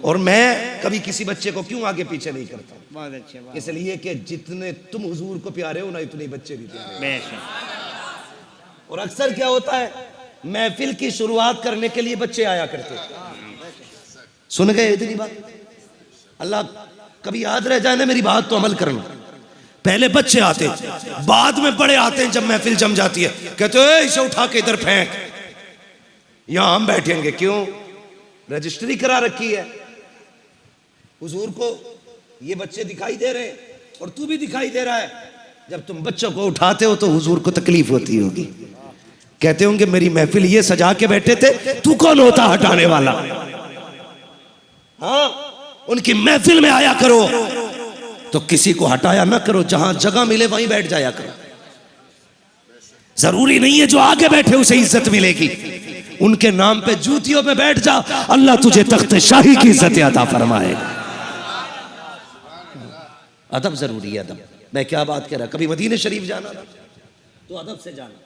और मैं कभी किसी बच्चे को क्यों आगे पीछे नहीं करता, बहुत अच्छे बात। इसलिए कि जितने तुम हुजूर को प्यारे हो ना, इतने बच्चे भी प्यारे। बेशक। और अक्सर क्या होता है, महफिल की शुरुआत करने के लिए बच्चे आया करते। सुन गए इतनी बात? अल्लाह कभी याद रह जाए ना मेरी बात तो अमल करना। पहले बच्चे आते, बाद में बड़े आते हैं। जब महफिल जम जाती है कहते हैं इसे उठा के इधर फेंक, यहां हम बैठेंगे। क्यों? रजिस्ट्री करा रखी है। हुजूर को ये बच्चे दिखाई दे रहे हैं और तू भी दिखाई दे रहा है। जब तुम बच्चों को उठाते हो तो हुजूर को तकलीफ होती होगी, कहते होंगे मेरी महफिल ये सजा के बैठे थे, तू कौन होता हटाने वाला। हाँ उनकी महफिल में आया करो तो किसी को हटाया ना करो, जहां जगह मिले वहीं बैठ जाया करो। जरूरी नहीं है जो आगे बैठे उसे इज्जत मिलेगी, उनके नाम पे जूतियों में बैठ जा, अल्लाह तुझे तख्त शाही की इज्जत अता फरमाएगा। अदब जरूरी है, अदब। मैं क्या बात कह रहा, कभी मदीने शरीफ जाना था तो अदब से जाना,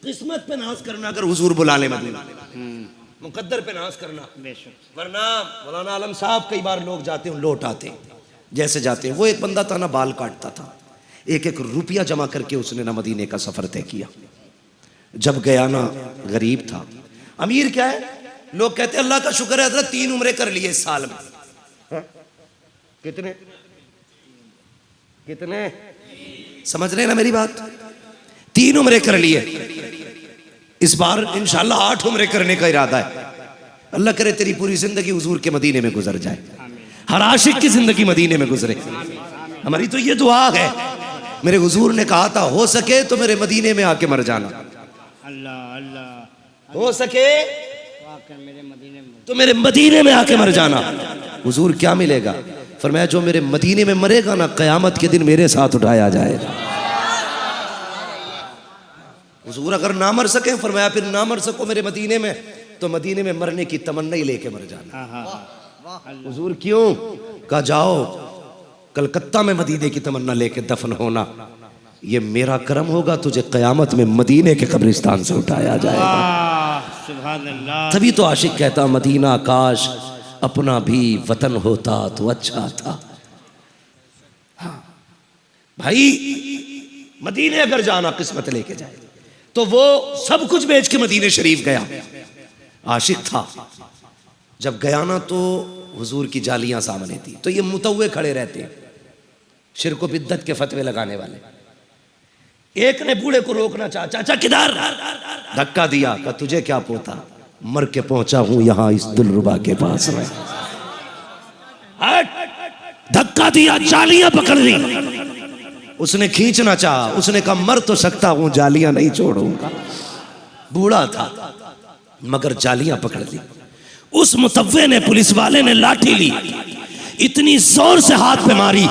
किस्मत पे नाज करना अगर हुजूर बुला ले मदीना, मुकद्दर पे नाज करना, वरना मौलाना आलम साहब कई बार लोग जाते हैं लौट आते हैं जैसे जाते हैं। वो एक बंदा था ना, बाल काटता था, एक एक रुपया जमा करके उसने ना मदीने का सफर तय किया। जब गया ना, गरीब था, अमीर क्या है, लोग कहते हैं अल्लाह का शुक्र है हजरत 3 उम्रे कर लिए इस साल में। हाँ? कितने कितने समझ रहे ना मेरी बात, 3 उम्रे कर लिए, इस बार इंशाल्लाह 8 उम्रे करने का इरादा है। अल्लाह करे तेरी पूरी जिंदगी हुजूर के मदीने में गुजर जाए, हर आशिक की जिंदगी मदीने में गुजरे। हमारी तो ये दुआ है, मेरे हुजूर ने कहा था हो सके तो मेरे मदीने में आके मर जाना, अल्लाह अल्लाह, हो सके मेरे मदीने में तो मेरे मदीने में आके मर जाना। हुजूर क्या मिलेगा, फरमाया जो मेरे मदीने में मरेगा ना, कयामत के दिन मेरे साथ उठाया जाएगा। हुजूर अगर ना मर सके, फरमाया फिर ना मर सको मेरे मदीने में तो मदीने में मरने की तमन्ना ही लेके मर जाना। हुजूर क्यों, कहा जाओ कलकत्ता में मदीने की तमन्ना लेके दफन होना, ये मेरा करम होगा, तुझे कयामत में मदीने के कब्रिस्तान से उठाया जाएगा। सुभान अल्लाह। तभी तो आशिक कहता मदीना काश अपना भी वतन होता तो अच्छा था। हाँ भाई, मदीने अगर जाना किस्मत लेके जाए तो वो सब कुछ बेच के मदीने शरीफ गया। आशिक था, जब गया ना तो हुजूर की जालियां सामने थी, तो ये मुतव्वे खड़े रहते हैं, शिरक व बिद्दत के फतवे लगाने वाले। एक ने बूढ़े को रोकना चाहा, चाचा किधर, धक्का दिया, कहा तुझे क्या पोता, मर के पहुंचा हूं यहां इस दिलरुबा के पास में। धक्का दिया, जालियां पकड़ ली, उसने खींचना चाहा, उसने कहा मर तो सकता हूं, जालियां नहीं छोड़ूंगा। बूढ़ा था मगर जालियां पकड़ ली। उस मुतव्वे ने, पुलिस वाले ने लाठी ली, इतनी जोर से हाथ पे मारी,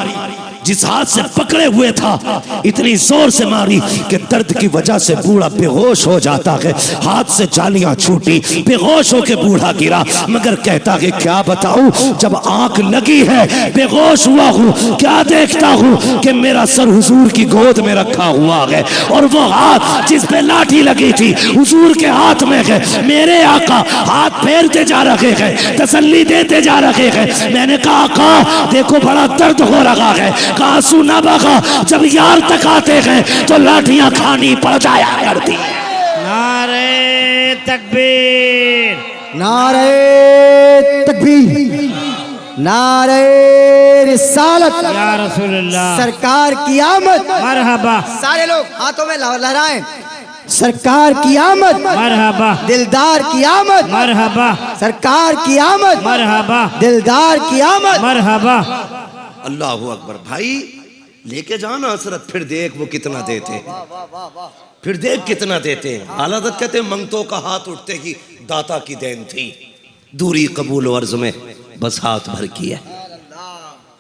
जिस हाथ से पकड़े हुए था इतनी जोर से मारी कि दर्द की वजह से बूढ़ा बेहोश हो जाता है। हाथ से जालियां छूटी, बेहोश होके बूढ़ा गिरा, मगर कहता है क्या बताऊं, जब आंख लगी है बेहोश हुआ हूं, क्या देखता हूं कि मेरा सर हुजूर की गोद में रखा हुआ है और वो हाथ जिस पे लाठी लगी थी हुजूर के हाथ में है। मेरे आका हाथ फेरते जा रहे हैं, तसल्ली देते जा रहे हैं। मैंने कहा आका देखो बड़ा दर्द हो रहा है, आंसू ना बहा, जब यार तक आते हैं तो लाठियां खानी पड़ जाया करती। नारे तकबीर, नारे तकबीर, नारे रिसालत, या रसूलल्लाह, सरकार की आमद, मरहबा, सारे लोग हाथों में लहराएं, सरकार की आमद, मरहबा, दिलदार की आमद, मरहबा, सरकार की आमद, मरहबा, दिलदार की आमद, मरहबा। अल्लाह अकबर। भाई लेके जाना हसरत, फिर देख वो कितना देते, फिर देख कितना देते। हालात कहते हैं मंगतों का हाथ उठते ही दाता की देन थी, दूरी कबूल अर्ज में बस हाथ भर की है।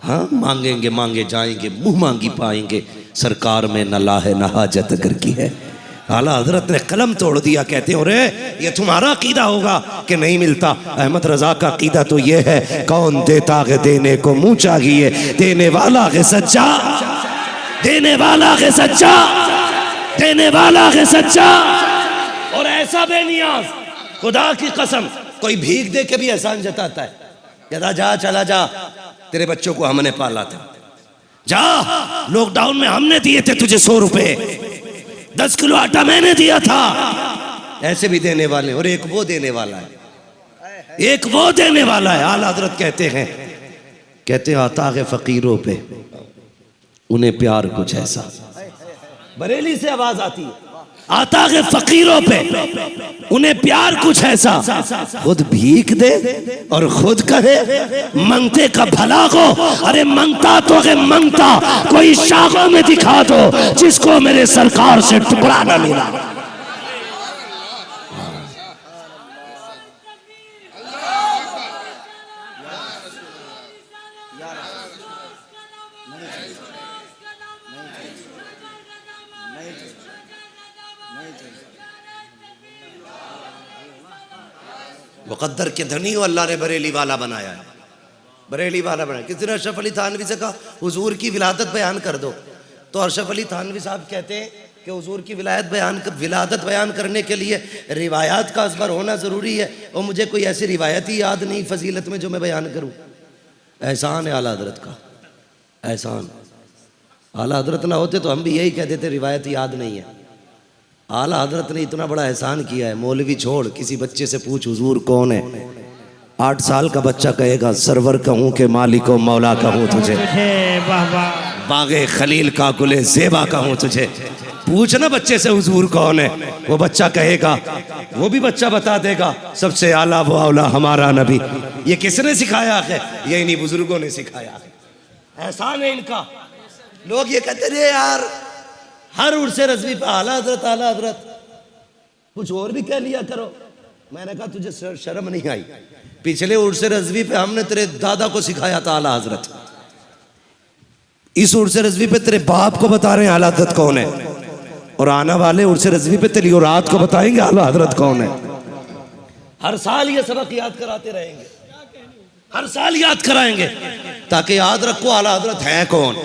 हाँ मांगेंगे मांगे जाएंगे, मुंह मांगी पाएंगे, सरकार में न लाहे न हाजत अगर की है। आला हजरत ने कलम तोड़ दिया, कहते हो रे ये तुम्हारा अकीदा होगा कि नहीं मिलता। अहमद रजा का अकीदा तो ये है, कौन देता है देने को मुंह चाहिए, देने वाला है सच्चा, देने वाला है सच्चा, देने वाला है सच्चा। और ऐसा बेनियाज, खुदा की कसम, कोई भीख दे के भी एहसान जताता है, कहता जा चला जा, तेरे बच्चों को हमने पाला था, जा लॉकडाउन में हमने दिए थे तुझे 100 रुपए, 10 किलो आटा मैंने दिया था। ऐसे भी देने वाले, और एक वो देने वाला है, एक वो देने वाला है। आला हजरत कहते हैं, कहते आता है फकीरों पे उन्हें प्यार कुछ ऐसा, बरेली से आवाज आती है, आता है फकीरों पे उन्हें प्यार कुछ ऐसा, खुद भीख दे और खुद कहे मंगते का भला हो। अरे मंगता तो है मंगता, कोई शाखों में दिखा दो जिसको मेरे सरकार से टुकड़ा न मिला। मुकद्दर के धनी हो अल्लाह ने बरेली वाला बनाया है, बरेली वाला बनाया। किसी ने अशरफ अली थानवी से कहा हुजूर की विलादत बयान कर दो, तो अरशफ अली थानवी साहब कहते हैं कि हुजूर की विलादत बयान करने के लिए रिवायात का अज़बर होना ज़रूरी है, और मुझे कोई ऐसी रिवायत ही याद नहीं फजीलत में जो मैं बयान करूँ। एहसान है आला हज़रत का, एहसान। आला हज़रत ना होते तो हम भी यही कह देते रिवायत याद नहीं है। आला हज़रत ने इतना बड़ा एहसान किया है। मौलवी छोड़, किसी बच्चे से पूछ हुजूर कौन है, 8 साल का बच्चा कहेगा सरवर कहूँ के मालिक व मौला कहूँ तुझे, बागे खलील का गुले ज़ेबा कहूँ तुझे। पूछ ना बच्चे से हुजूर कौन है, वो बच्चा कहेगा, वो भी बच्चा बता देगा सबसे आला वो औला हमारा नबी। ये किसने सिखाया है? ये इन्हीं बुजुर्गों ने सिखाया है। एहसान है इनका। लोग ये कहते रहे यार हर उर्स रज़वी पे आला हज़रत आला हज़रत, कुछ और भी कह लिया करो। मैंने कहा तुझे शर्म नहीं आई? पिछले उर्स रज़वी पे हमने तेरे दादा को सिखाया था आला हज़रत, इस उर्स रज़वी पे तेरे बाप को बता रहे हैं आला हज़रत कौन है, और आने वाले उर्स रज़वी पे तेरी औलाद को बताएंगे आला हज़रत कौन है। हर साल ये सबक याद कराते रहेंगे, हर साल याद कराएंगे, ताकि याद रखो आला हज़रत है कौन,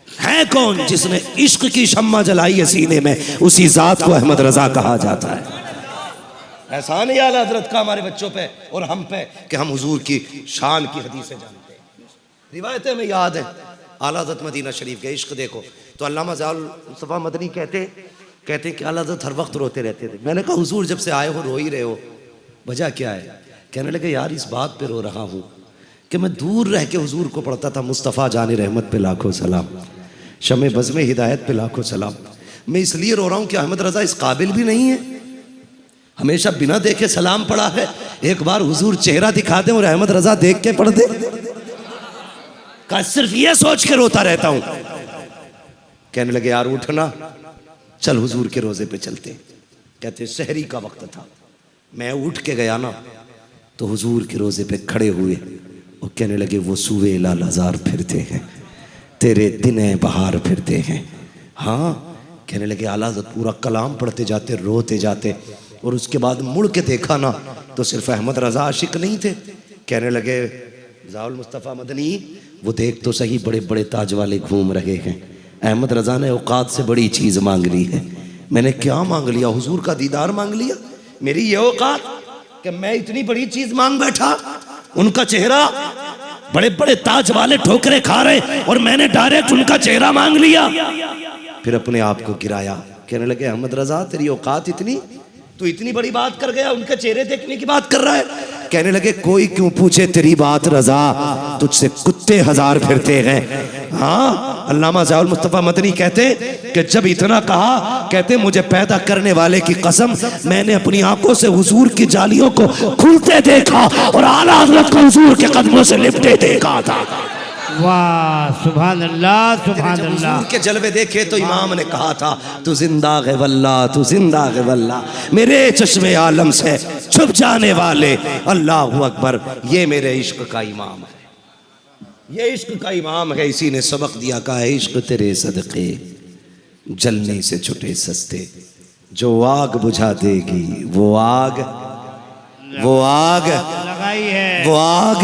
है कौन। जिसने इश्क की शम्मा जलाई है सीने में, उसी जात को अहमद रजा कहा जाता है। एहसान है आला हज़रत का हमारे बच्चों पे और हम पे कि हम हुजूर की शान की हदीसें जानते हैं, रिवायतें में याद है। आला हज़रत मदीना शरीफ के इश्क देखो तो अल्लामा ज़ाउल मुस्तफ़ा मदनी कहते कि आला हज़रत हर वक्त रोते रहते थे। मैंने कहा हुजूर जब से आए हो रो ही रहे हो, वजह क्या है? कहने लगे यार इस बात पे रो रहा हूँ कि मैं दूर रह के हुजूर को पढ़ता था मुस्तफ़ा जाने रहमत पे लाखों सलाम, शमे बज़्म हिदायत पे लाखों सलाम। मैं इसलिए रो रहा हूँ कि अहमद रज़ा इस काबिल भी नहीं है, हमेशा बिना देखे सलाम पढ़ा है। एक बार हुजूर चेहरा दिखा दें और अहमद रज़ा देख के पढ़ दे, का सिर्फ ये सोच के रोता रहता हूँ। कहने लगे यार उठना, चल हुजूर के रोजे पे चलते। कहते सहरी का वक्त था, मैं उठ के गया ना तो हुजूर के रोजे पे खड़े हुए और कहने लगे वो सुवे लाल हजार फिरते हैं, तेरे दिने बहार फिरते हैं। हाँ, कहने लगे आला हज़रत पूरा कलाम पढ़ते जाते, रोते जाते, और उसके बाद मुड़ के देखा ना तो सिर्फ अहमद रज़ा आशिक नहीं थे। कहने लगे ज़ाउल मुस्तफ़ा मदनी वो देख तो सही, बड़े बड़े ताज वाले घूम रहे हैं, अहमद रज़ा ने औकात से बड़ी चीज़ मांग ली है। मैंने क्या मांग लिया? हुजूर का दीदार मांग लिया। मेरी ये औकात कि मैं इतनी बड़ी चीज़ मांग बैठा, उनका चेहरा, बड़े बड़े ताज वाले ठोकरे खा रहे और मैंने डायरेक्ट उनका चेहरा मांग लिया। फिर अपने आप को गिराया। कहने लगे अहमद रज़ा तेरी औकात इतनी, तू इतनी बड़ी बात कर गया, उनके चेहरे देखने की बात कर रहा है। कहने लगे कोई क्यों पूछे तेरी बात रज़ा, तुझसे कुत्ते हजार फिरते हैं। हाँ, अल्लामा ज़ाउल मुस्तफ़ा मदनी कहते कि जब इतना कहा, कहते मुझे पैदा करने वाले की कसम, मैंने अपनी आंखों से हुजूर की जालियों को खुलते देखा और आला हज़रत को हुजूर के कदमों से लिपटे देखा था। वाह सुभान अल्लाह, सुभान अल्लाह। हुजूर के जलवे देखे तो इमाम ने कहा था तू जिंदा है वल्लाह, तू जिंदा है वल्लाह, मेरे चश्मे आलम से छुप जाने वाले अल्लाह अकबर, ये मेरे इश्क का इमाम है, ये इश्क का इमाम है। इसी ने सबक दिया, कहा है इश्क तेरे सदके जलने से छुटे सस्ते, जो आग बुझा देगी वो आग लगाई है, वो आग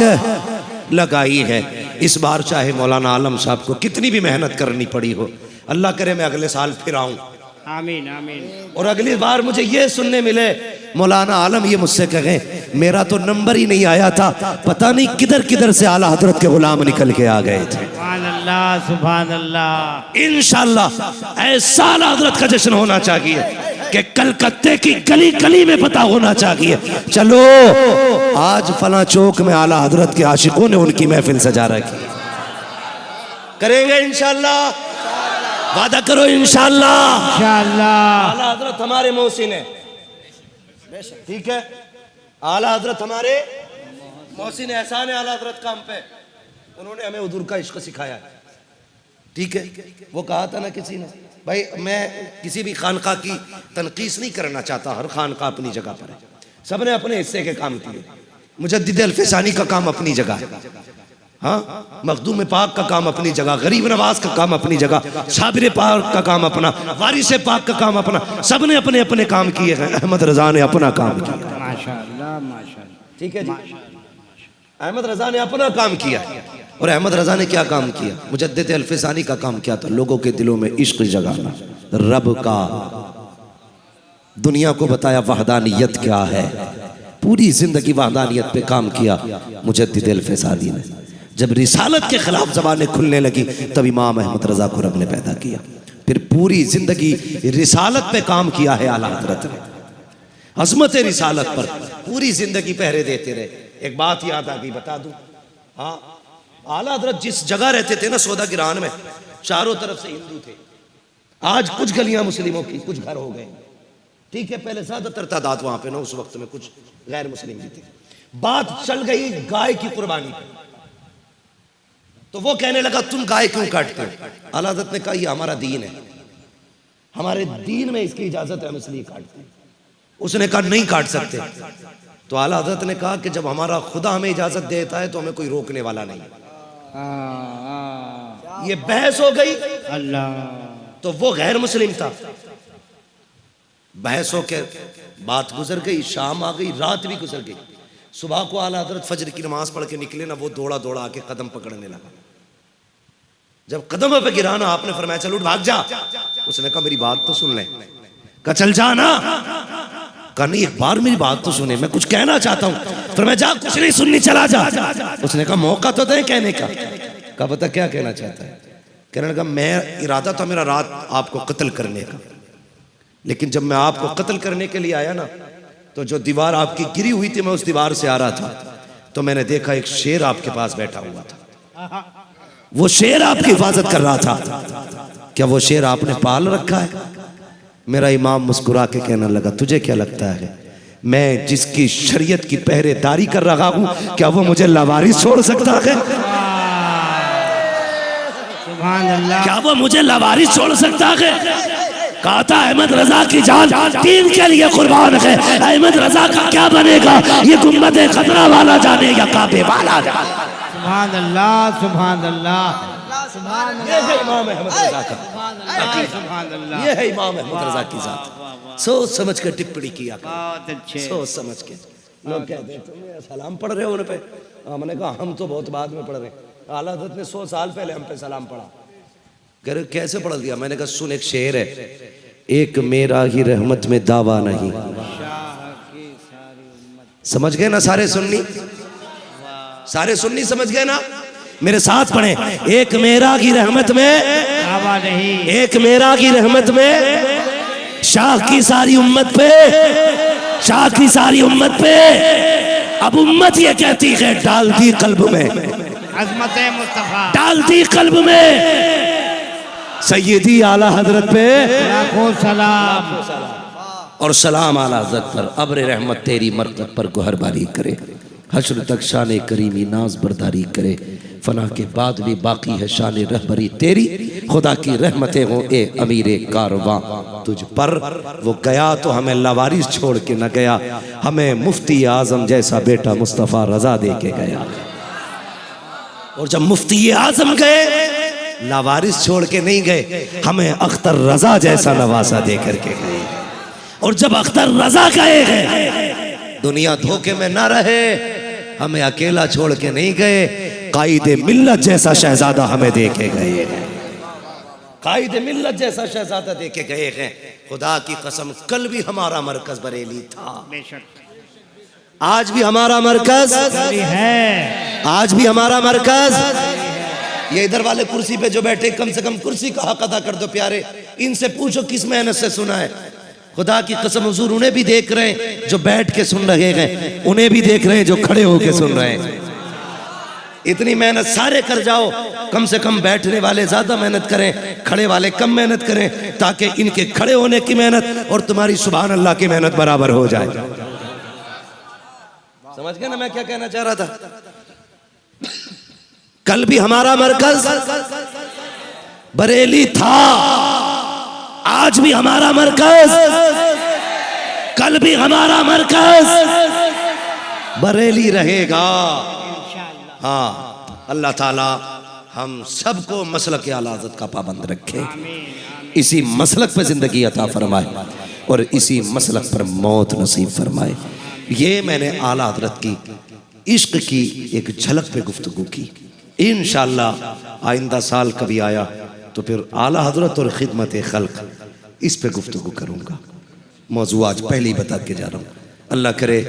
लगाई है। इस बार चाहे मौलाना आलम साहब को कितनी भी मेहनत करनी पड़ी हो, अल्लाह करे मैं अगले साल फिर आऊं, आमीन आमीन, और अगली बार मुझे ये सुनने मिले मौलाना आलम ये मुझसे कहें मेरा तो नंबर ही नहीं आया था, पता नहीं किधर किधर से आला हजरत के गुलाम निकल के आ गए थे। सुभान अल्लाह, सुभान अल्लाह। इंशाअल्लाह ऐसा आला हजरत का जश्न होना चाहिए कि कलकत्ते की गली गली में पता होना चाहिए। चलो आज फला चौक में आला हजरत के आशिकों ने उनकी महफिल सजा रखी, करेंगे इंशाअल्लाह, वादा करो इंशाअल्लाह। इंशाअल्लाह आला हजरत हमारे मोहसिन है, ठीक है, आला हजरत हमारे मोहसिन एहसान है आला हजरत का हम पे, उन्होंने हमें हुजूर का इश्क सिखाया है, ठीक है। वो कहा था ना किसी ने, भाई मैं किसी भी खानका की तनकीस नहीं करना चाहता, हर खानका अपनी जगह पर है, सब ने अपने हिस्से के काम किए। मुजद्दिद अल्फसानी का काम अपनी जगह है, हाँ, मखदूम पाक का काम अपनी जगह, गरीब नवाज का काम अपनी जगह, शाबिर पाक का काम अपना, वारिस पाक का काम अपना, सब ने अपने अपने काम किए हैं। अहमद रज़ा ने अपना काम किया, माशाअल्लाह माशाअल्लाह, ठीक है जी। अहमद रजा ने अपना काम किया, और अहमद रजा ने क्या काम किया? मुजद्दिद अल्फसानी का काम क्या था? लोगों के दिलों में इश्क जगाना रब का, दुनिया को बताया वहदानियत क्या है। पूरी जिंदगी वहदानियत पे काम किया मुजद्दिद अल्फसानी ने। जब रिसालत के खिलाफ जबानें खुलने लगी तब इमाम अहमद रजा को रब ने पैदा किया। फिर पूरी जिंदगी रिसालत पे काम किया है आला हजरत ने, अजमत रिसालत पर पूरी जिंदगी पहरे देते रहे। एक बात याद आ गई, बता दूं। हाँ, आला हजरत जिस जगह रहते थे ना, सौदा गिरान में, चारों तरफ से हिंदू थे। आज कुछ गलियां मुस्लिमों की, कुछ घर हो गए, ठीक है। पहले ज्यादातर तादाद वहां पे ना उस वक्त में कुछ गैर मुस्लिम भी थे। बात चल गई गाय की कुर्बानी पे, तो वो कहने लगा तुम गाय क्यों काटते हो? आला हजरत ने कहा ये हमारा दीन है, हमारे दीन में इसकी इजाजत है, हम इसलिए काटते हैं। उसने कहा नहीं काट सकते। तो आला हजरत ने कहा कि जब हमारा खुदा हमें इजाजत देता है तो हमें कोई रोकने वाला नहीं। ये बहस हो गई। अल्लाह, तो वो गैर मुस्लिम था। बहसों के बात गुजर गई, शाम आ गई, रात भी गुजर गई। सुबह को आला हजरत फजर की नमाज पढ़ के निकले ना, वो दौड़ा दौड़ा आके कदम पकड़ने लगा। जब कदम पे गिरा ना, आपने फरमाया चल उठ भाग जा। उसने कहा मेरी बात तो सुन ले। कहा चल जा ना। कहा नहीं, एक बार मेरी बात तो सुने, मैं कुछ कहना चाहता हूं। फरमाया जा, कुछ नहीं सुननी, चला जा। उसने कहा मौका तो दे कहने का। कहा बता क्या कहना चाहता है? कहने लगा मैं इरादा था मेरा रात आपको कत्ल करने का, लेकिन जब मैं आपको कत्ल करने के लिए आया ना, तो जो दीवार आपकी गिरी हुई थी, मैं उस दीवार से आ रहा था, तो मैंने देखा एक शेर आपके पास बैठा हुआ था। वो शेर आपकी हिफाजत कर रहा था। क्या वो शेर आपने पाल रखा है? मेरा इमाम मुस्कुरा के कहने लगा तुझे क्या लगता है, मैं जिसकी शरीयत की पहरेदारी कर रहा हूं, क्या वो मुझे लावारिस छोड़ सकता है? सुभान अल्लाह, क्या वो मुझे लावारिस छोड़ सकता है? कहा था अहमद रजा की जान दीन के लिए कुर्बान है। अहमद रजा का क्या बनेगा, ये गुम्बद खतरा वाला जाने या काबे वाला जाने। सुभान अल्लाह, सुभान अल्लाह, ये है इमाम अहमद रजा का, सुभान अल्लाह। ये है इमाम अहमद रजा की जात। सोच समझ कर टिप्पणी किया कर, बहुत अच्छे। सोच समझ के। लोग कहते हैं तुम सलाम पढ़ रहे हो उन पे। मैंने कहा हम तो बहुत बाद में पढ़ रहे हैं। आला हज़रत ने 100 साल पहले हम पे सलाम पढ़ा। कह रहे कैसे पढ़ दिया? मैंने कहा सुन, एक शेर है, एक मेरा ही रहमत में दावा नहीं। समझ गए ना सारे सुन्नी? सारे सुन्नी समझ गए ना? मेरे साथ पढ़े, एक मेरा की रहमत में दावा नहीं, एक मेरा की रहमत में शाह की सारी उम्मत पे, शाह की सारी उम्मत पे। अब उम्मत ये कहती है डाल दी कल्ब में, अजमत मुस्तफा डाल दी कल्ब में सैयदी आला हजरत पे लाखों सलाम। और सलाम आला हजरत पर। अब्र रहमत तेरी मरकत पर गुहरबारी करे, हश्र तक शान करीमी नाज बरदारी करे। फना के बाद भी बाकी है शान रहबरी तेरी, खुदा की रहमतें हो ए अमीरे कारवां तुझ पर। वो गया तो हमें लावारिस छोड़ के न गया, हमें मुफ्ती आजम जैसा बेटा मुस्तफ़ा रजा दे के गया। और जब मुफ्ती आजम गए, लावारिस छोड़ के नहीं गए, हमें अख्तर रजा जैसा नवासा दे करके गए। और जब अख्तर रजा गए हैं, दुनिया धोखे में ना रहे, हमें अकेला छोड़ के नहीं गए, कायदे मिल्लत जैसा शहजादा हमें दे के गए हैं। कायदे मिल्लत जैसा शहजादा दे के गए हैं। खुदा की कसम कल भी हमारा मरकज बरेली था, बेशक आज भी हमारा मरकज है, आज भी हमारा मरकज। ये इधर वाले कुर्सी पे जो बैठे, कम से कम कुर्सी का हक अदा कर दो प्यारे। इनसे पूछो किस मेहनत से सुना है। खुदा की कसम हुजूर उन्हें भी देख रहे हैं जो बैठ के सुन रहे हैं, उन्हें भी देख रहे हैं जो खड़े होके सुन रहे हैं। इतनी मेहनत सारे कर जाओ, कम से कम बैठने वाले ज्यादा मेहनत करें, खड़े वाले कम मेहनत करें, ताकि इनके खड़े होने की मेहनत और तुम्हारी सुभान अल्लाह की मेहनत बराबर हो जाए। समझ गए ना मैं क्या कहना चाह रहा था? कल भी हमारा मरकज बरेली था, आज भी हमारा मरकज, कल भी हमारा मरकज बरेली रहेगा। हाँ, अल्लाह ताला हम सबको मसलक आला हज़रत का पाबंद रखे, इसी मसलक पर जिंदगी अता फरमाए और इसी मसलक पर मौत नसीब फरमाए। ये मैंने आला हज़रत की इश्क की एक झलक पे गुफ्तगू की। इंशाअल्लाह आइंदा साल कभी आया तो फिर आला हजरत और खिदमत खल्क इस पे गुफ्तगू करूँगा। मौजू आज पहले ही बता के जा रहा हूँ। अल्लाह करे